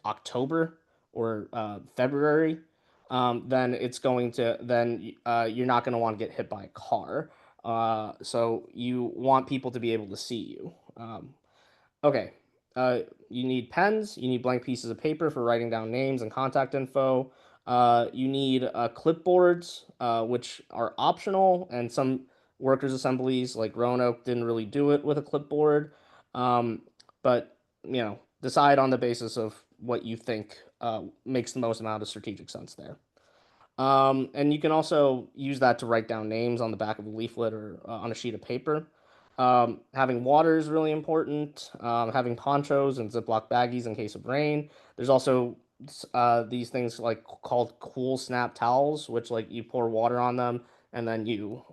K: October or February, then you're not going to want to get hit by a car. So you want people to be able to see you. Okay. You need pens. You need blank pieces of paper for writing down names and contact info. You need clipboards, which are optional, and some workers' assemblies like Roanoke didn't really do it with a clipboard. But decide on the basis of what you think makes the most amount of strategic sense there. And you can also use that to write down names on the back of a leaflet or on a sheet of paper. Having water is really important. Having ponchos and Ziploc baggies in case of rain. There's also these things called cool snap towels, which you pour water on them and then you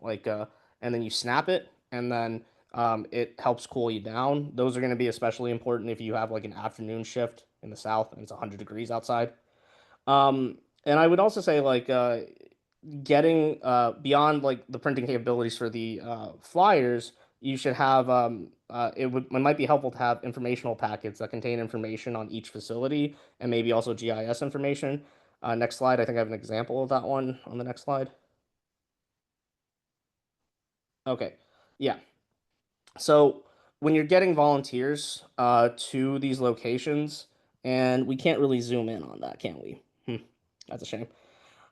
K: snap it, and then it helps cool you down. Those are going to be especially important if you have an afternoon shift in the south and it's 100 degrees outside. And I would also say getting beyond the printing capabilities for the flyers, you should have it might be helpful to have informational packets that contain information on each facility and maybe also GIS information. Next slide. I think I have an example of that one on the next slide. Okay. Yeah. So when you're getting volunteers to these locations, and we can't really zoom in on that, can we? That's a shame.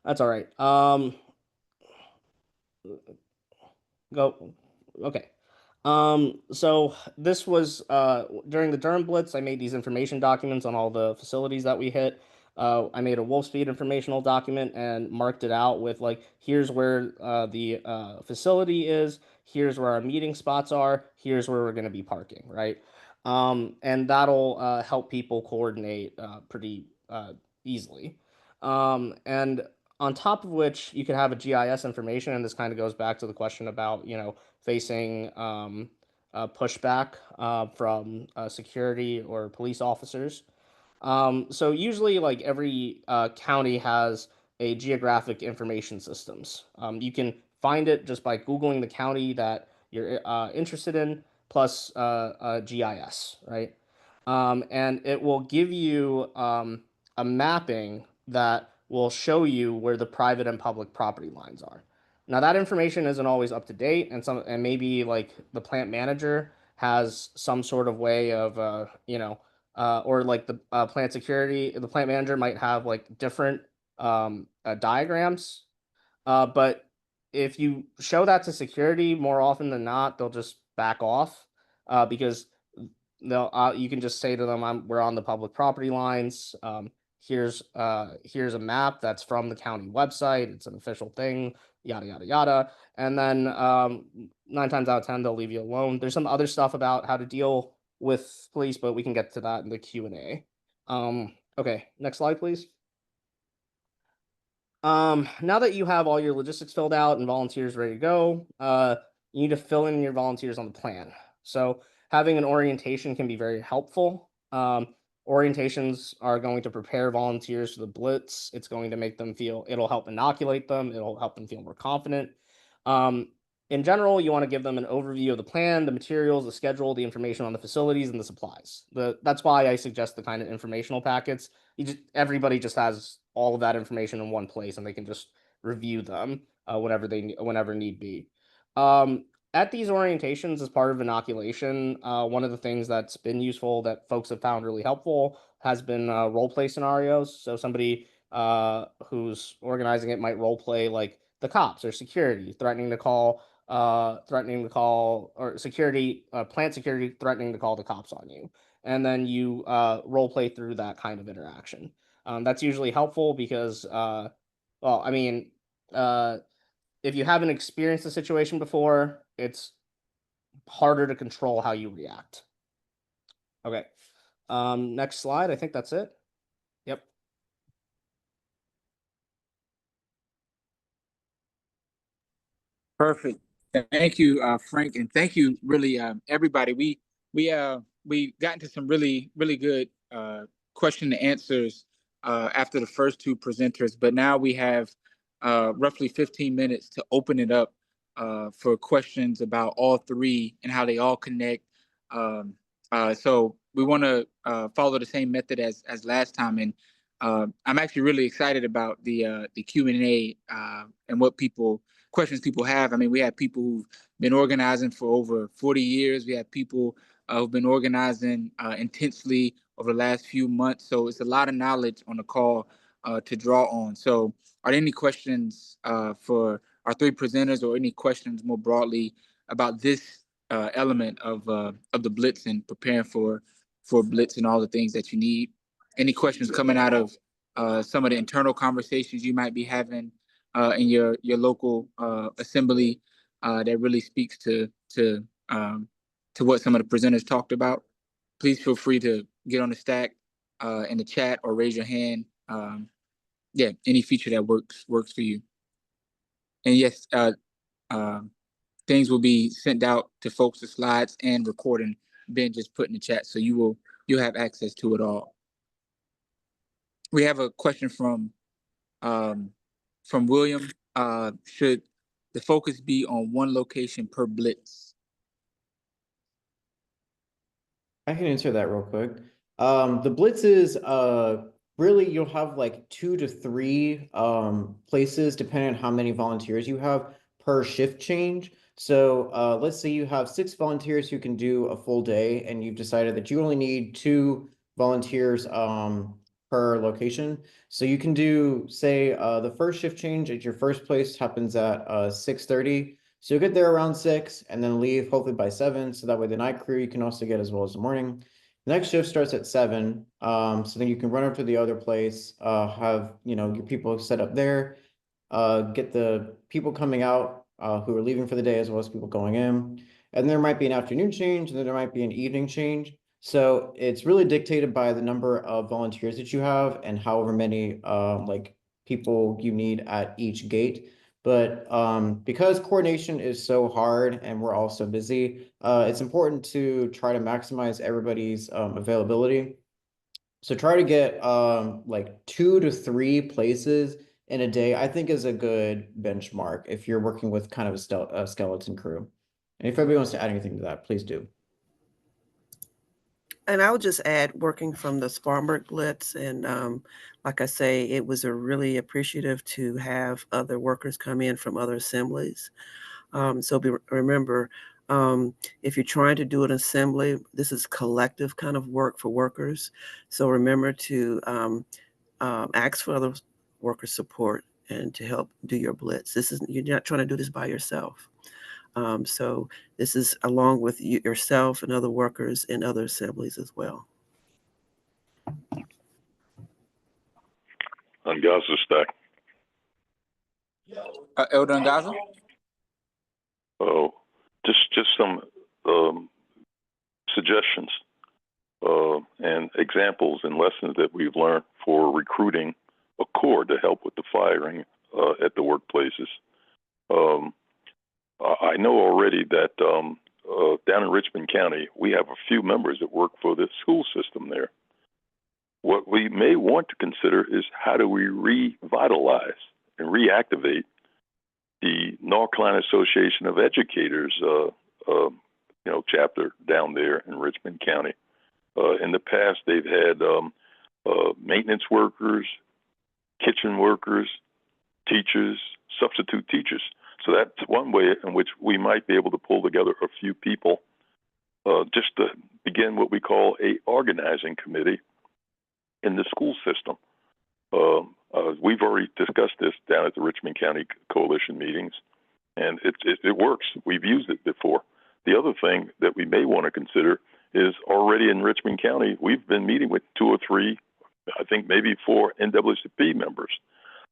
K: That's all right. Go. Okay. So this was during the Durham Blitz. I made these information documents on all the facilities that we hit. I made a Wolfspeed informational document and marked it out with here's where the facility is, here's where our meeting spots are, here's where we're going to be parking, right? And that'll help people coordinate pretty easily. And on top of which, you can have a GIS information, and this kind of goes back to the question about facing pushback from security or police officers. So usually, every county has a geographic information systems. You can find it just by Googling the county that you're interested in, plus GIS, right? And it will give you a mapping that will show you where the private and public property lines are. Now that information isn't always up to date, and maybe the plant manager has some sort of way of or the plant security, the plant manager might have different diagrams But if you show that to security, more often than not, they'll just back off because they'll you can just say to them, we're on the public property lines. Here's a map that's from the county website. It's an official thing, yada yada yada. And then 9 times out of 10, they'll leave you alone. There's some other stuff about how to deal with police, but we can get to that in the Q&A. Okay, next slide, please. Now that you have all your logistics filled out and volunteers ready to go, you need to fill in your volunteers on the plan. So having an orientation can be very helpful. Orientations are going to prepare volunteers for the Blitz. It's going to make them feel, it'll help inoculate them. It'll help them feel more confident. In general, you want to give them an overview of the plan, the materials, the schedule, the information on the facilities, and the supplies. That's why I suggest the kind of informational packets. Everybody just has all of that information in one place, and they can just review them whenever need be. At these orientations, as part of inoculation, one of the things that's been useful that folks have found really helpful has been role play scenarios. So somebody who's organizing it might role play like the cops or security threatening to call or security, plant security threatening to call the cops on you. And then you role play through that kind of interaction. That's usually helpful because, if you haven't experienced the situation before, it's harder to control how you react. Okay. Next slide. I think that's it. Yep.
C: Perfect. Thank you, Frank, and thank you, really, everybody. We got into some really good question and answers after the first two presenters, but now we have roughly 15 minutes to open it up for questions about all three and how they all connect. So we want to follow the same method as last time, and I'm actually really excited about the Q&A and what questions people have. I mean, we have people who've been organizing for over 40 years. We have people who've been organizing intensely over the last few months. So it's a lot of knowledge on the call to draw on. So are there any questions for our three presenters, or any questions more broadly about this element of the Blitz and preparing for Blitz and all the things that you need? Any questions coming out of some of the internal conversations you might be having in your local assembly that really speaks to what some of the presenters talked about? Please feel free to get on the stack in the chat or raise your hand. Yeah, any feature that works for you. And yes, things will be sent out to folks, the slides and recording, Ben just put in the chat, so you'll have access to it all. We have a question from William. Should the focus be on one location per Blitz?
D: I can answer that real quick. The blitzes, really, you'll have like 2 to 3 places depending on how many volunteers you have per shift change. So let's say you have 6 volunteers who can do a full day, and you've decided that you only need 2 volunteers per location. So you can do, say, the first shift change at your first place happens at 6:30. So you'll get there around 6 and then leave hopefully by 7. So that way the night crew you can also get as well as the morning. The next shift starts at 7. So then you can run up to the other place, have your people set up there, get the people coming out who are leaving for the day as well as people going in. And there might be an afternoon change, and then there might be an evening change. So it's really dictated by the number of volunteers that you have and however many people you need at each gate. But because coordination is so hard and we're all so busy, it's important to try to maximize everybody's availability. So try to get like 2 to 3 places in a day, I think, is a good benchmark if you're working with kind of a skeleton crew. And if everybody wants to add anything to that, please do.
B: And I would just add, working from the Spartanburg Blitz, and like I say, it was a really appreciative to have other workers come in from other assemblies. Remember, if you're trying to do an assembly, this is collective kind of work for workers. So remember to ask for other worker support and to help do your blitz. You're not trying to do this by yourself. So this is along with yourself and other workers in other assemblies as well.
G: On Gaza stack.
C: Elder Ngaza?
G: Oh, just some suggestions and examples and lessons that we've learned for recruiting a corps to help with the firing at the workplaces. I know already that down in Richmond County, we have a few members that work for the school system there. What we may want to consider is how do we revitalize and reactivate the North Carolina Association of Educators, chapter down there in Richmond County. In the past, they've had maintenance workers, kitchen workers, teachers, substitute teachers. So that's one way in which we might be able to pull together a few people just to begin what we call a organizing committee in the school system. We've already discussed this down at the Richmond County Coalition meetings, and it works. We've used it before. The other thing that we may want to consider is already in Richmond County, we've been meeting with 2 or 3, I think maybe 4 NAACP members.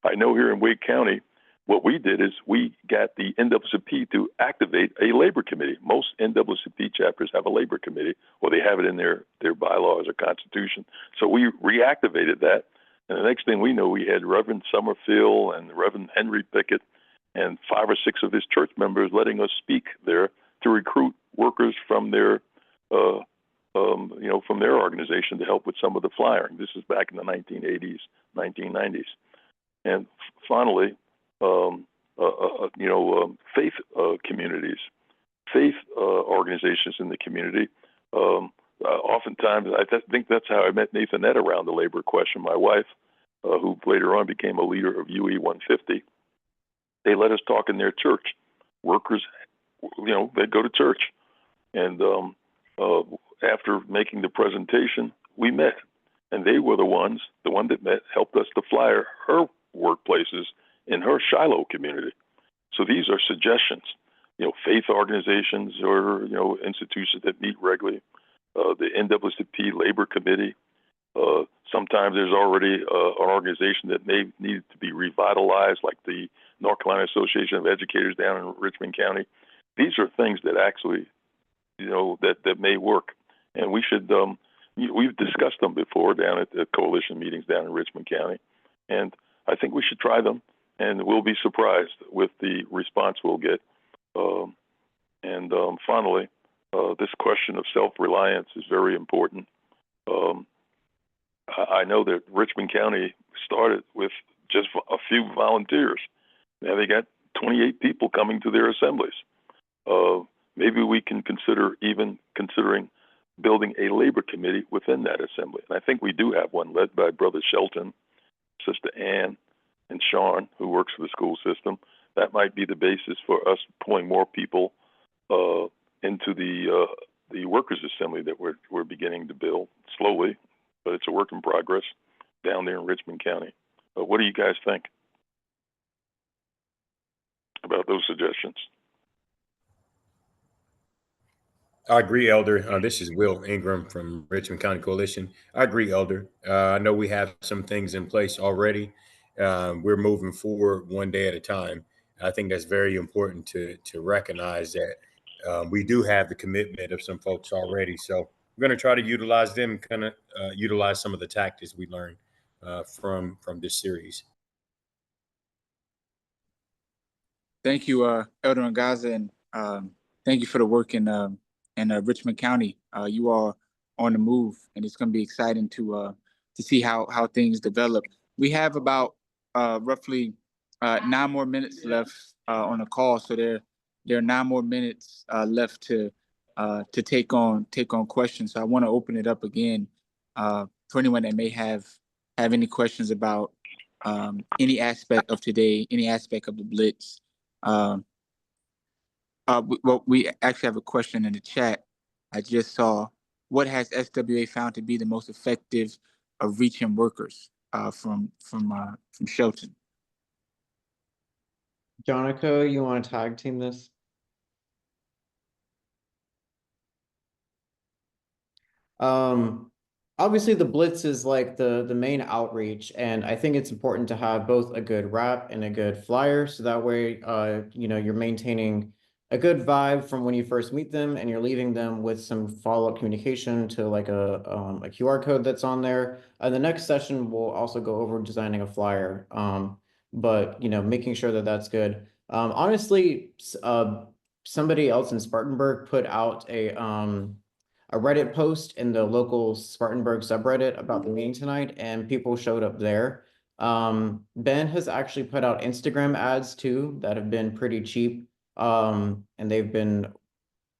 G: I know here in Wake County, what we did is we got the NAACP to activate a labor committee. Most NAACP chapters have a labor committee, or they have it in their bylaws or constitution. So we reactivated that. And the next thing we know, we had Reverend Summerfield and Reverend Henry Pickett and 5 or 6 of his church members letting us speak there to recruit workers from their, from their organization to help with some of the flyering. This is back in the 1980s, 1990s. And finally, faith communities, faith organizations in the community. Oftentimes, I think that's how I met Nathanette around the labor question. My wife, who later on became a leader of UE 150, they let us talk in their church. Workers, they'd go to church. And after making the presentation, we met. And they were the one that met, helped us to flyer her workplaces in her Shiloh community. So these are suggestions, faith organizations or, institutions that meet regularly. The NAACP Labor Committee. Sometimes there's already an organization that may need to be revitalized, like the North Carolina Association of Educators down in Richmond County. These are things that actually, that may work. And we should, we've discussed them before down at the coalition meetings down in Richmond County. And I think we should try them, and we'll be surprised with the response we'll get. Finally, this question of self-reliance is very important. I know that Richmond County started with just a few volunteers. Now they got 28 people coming to their assemblies. Maybe we can considering building a labor committee within that assembly. And I think we do have one led by Brother Shelton, Sister Ann, and Sean, who works for the school system. That might be the basis for us pulling more people into the workers' assembly that we're beginning to build slowly, but it's a work in progress down there in Richmond County. What do you guys think about those suggestions?
L: I agree, Elder. This is Will Ingram from Richmond County Coalition. I agree, Elder. I know we have some things in place already. We're moving forward one day at a time. I think that's very important to recognize that we do have the commitment of some folks already. So we're going to try to utilize them, utilize some of the tactics we learned from this series.
C: Thank you, Elder Ngaza, and thank you for the work in Richmond County. You are on the move, and it's going to be exciting to see how things develop. We have about roughly 9 more minutes left on the call, so there are 9 more minutes left to take on questions. So I want to open it up again for anyone that may have any questions about any aspect of today, any aspect of the Blitz. We actually have a question in the chat. I just saw, what has SWA found to be the most effective of reaching workers from Shelton?
D: Jonica, you want to tag team this? Obviously the Blitz is like the main outreach, and I think it's important to have both a good wrap and a good flyer, so that way you're maintaining a good vibe from when you first meet them, and you're leaving them with some follow-up communication to like a QR code that's on there. The next session we'll also go over designing a flyer, but making sure that that's good. Honestly, somebody else in Spartanburg put out a Reddit post in the local Spartanburg subreddit about the meeting tonight, and people showed up there. Ben has actually put out Instagram ads too that have been pretty cheap, and they've been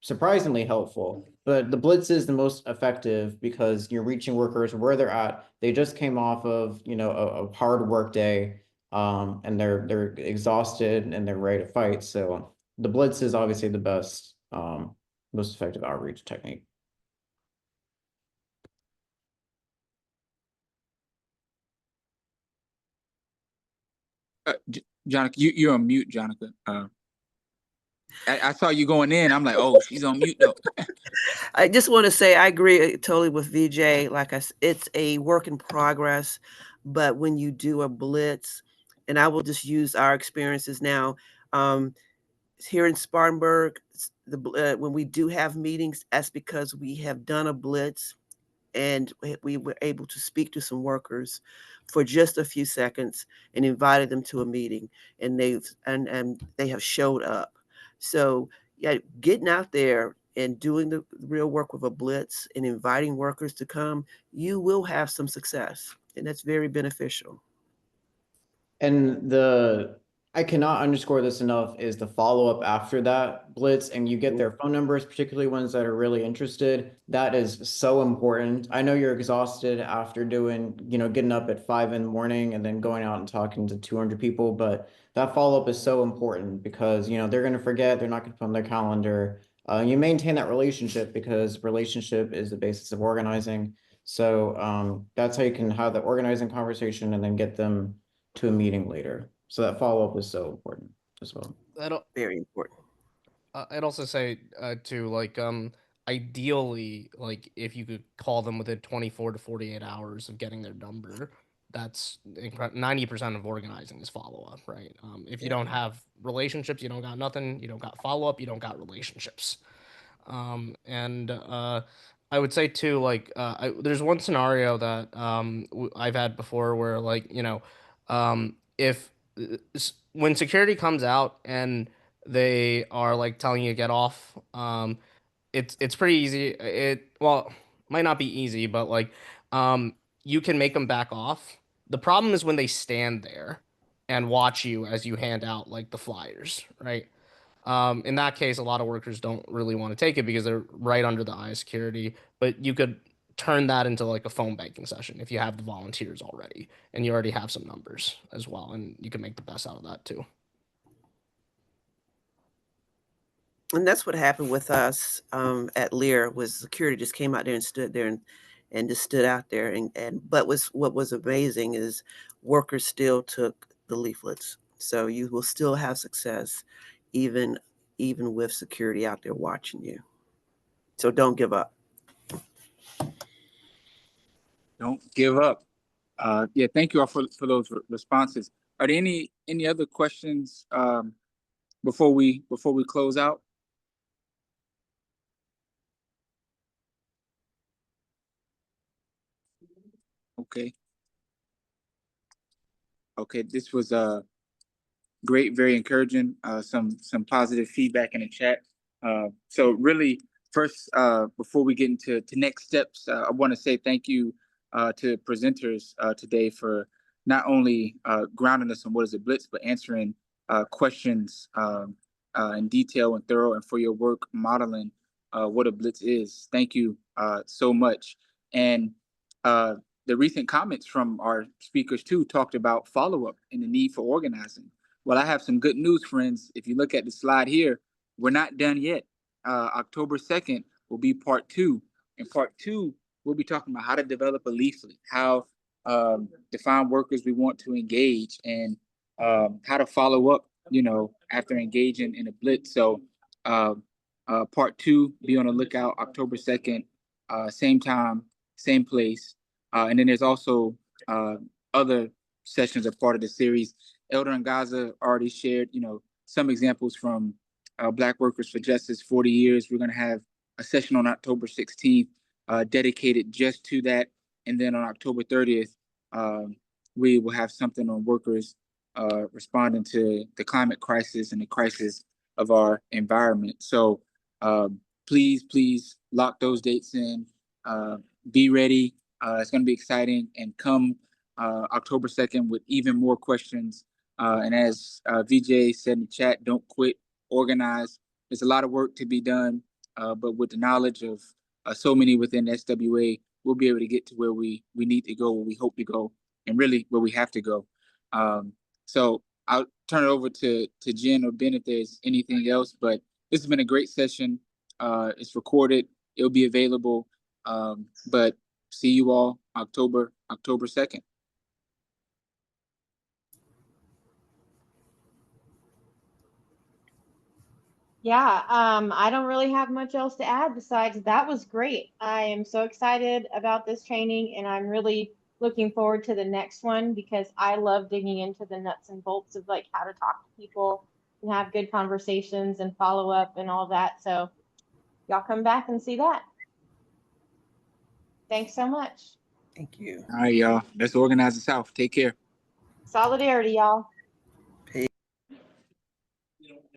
D: surprisingly helpful. But the Blitz is the most effective because you're reaching workers where they're at. They just came off of a hard work day, and they're exhausted and they're ready to fight. So the Blitz is obviously the best, most effective outreach technique.
C: Jonica, you're on mute, Jonica. I saw you going in. I'm like, oh, she's on mute though.
B: I just want to say I agree totally with VJ. Like it's a work in progress, but when you do a blitz, and I will just use our experiences now, here in Spartanburg, when we do have meetings, that's because we have done a blitz and we were able to speak to some workers for just a few seconds and invited them to a meeting, and they have showed up. So yeah, getting out there and doing the real work with a blitz and inviting workers to come, you will have some success, and that's very beneficial.
D: And I cannot underscore this enough is the follow-up after that Blitz, and you get their phone numbers, particularly ones that are really interested. That is so important. I know you're exhausted after getting up at 5 in the morning and then going out and talking to 200 people, but that follow-up is so important because, they're going to forget, they're not going to put on their calendar. You maintain that relationship because relationship is the basis of organizing. So that's how you can have the organizing conversation and then get them to a meeting later. So that follow-up is so important as well.
B: Very important.
K: I'd also say too, like ideally, like if you could call them within 24 to 48 hours of getting their number, that's 90% of organizing is follow-up, right? If you don't have relationships, you don't got nothing. You don't got follow-up, you don't got relationships. And I would say too, like there's one scenario that I've had before where like if when security comes out and they are like telling you to get off, it's pretty easy. Well, might not be easy, but like you can make them back off. The problem is when they stand there and watch you as you hand out like the flyers, right? In that case, a lot of workers don't really want to take it because they're right under the eye of security. But you could turn that into like a phone banking session if you have the volunteers already and you already have some numbers as well, and you can make the best out of that too.
B: And that's what happened with us at Lear. Was security just came out there and stood there and just stood out there, but what was amazing is workers still took the leaflets. So you will still have success even with security out there watching you. So don't give up.
C: Don't give up. Yeah, thank you all for those responses. Are there any other questions before we close out? Okay. Okay, this was great, very encouraging. Some positive feedback in the chat. So really, first, before we get into next steps, I want to say thank you to presenters today for not only grounding us on what is a Blitz, but answering questions in detail and thorough, and for your work modeling what a Blitz is. Thank you so much. And the recent comments from our speakers too talked about follow-up and the need for organizing. Well, I have some good news, friends. If you look at the slide here, we're not done yet. October 2nd will be part 2. In part 2, we'll be talking about how to develop a leaflet, how define workers we want to engage, and how to follow up after engaging in a blitz. So part 2, be on the lookout October 2nd, same time, same place. And then there's also other sessions are part of the series. Elder and Gaza already shared, some examples from Black Workers for Justice 40 years. We're going to have a session on October 16th dedicated just to that. And then on October 30th, we will have something on workers responding to the climate crisis and the crisis of our environment. So please lock those dates in. Be ready. It's going to be exciting, and come October 2nd with even more questions. And as VJ said in the chat, don't quit, organize. There's a lot of work to be done, but with the knowledge of so many within SWA, we'll be able to get to where we need to go, where we hope to go, and really where we have to go. So I'll turn it over to Jen or Ben if there's anything else, but this has been a great session. It's recorded. It'll be available. But see you all October 2nd.
A: Yeah, I don't really have much else to add besides that was great. I am so excited about this training, and I'm really looking forward to the next one because I love digging into the nuts and bolts of like how to talk to people and have good conversations and follow up and all that. So y'all come back and see that. Thanks so much.
B: Thank you.
C: All right, y'all. Let's organize the South. Take care.
A: Solidarity, y'all.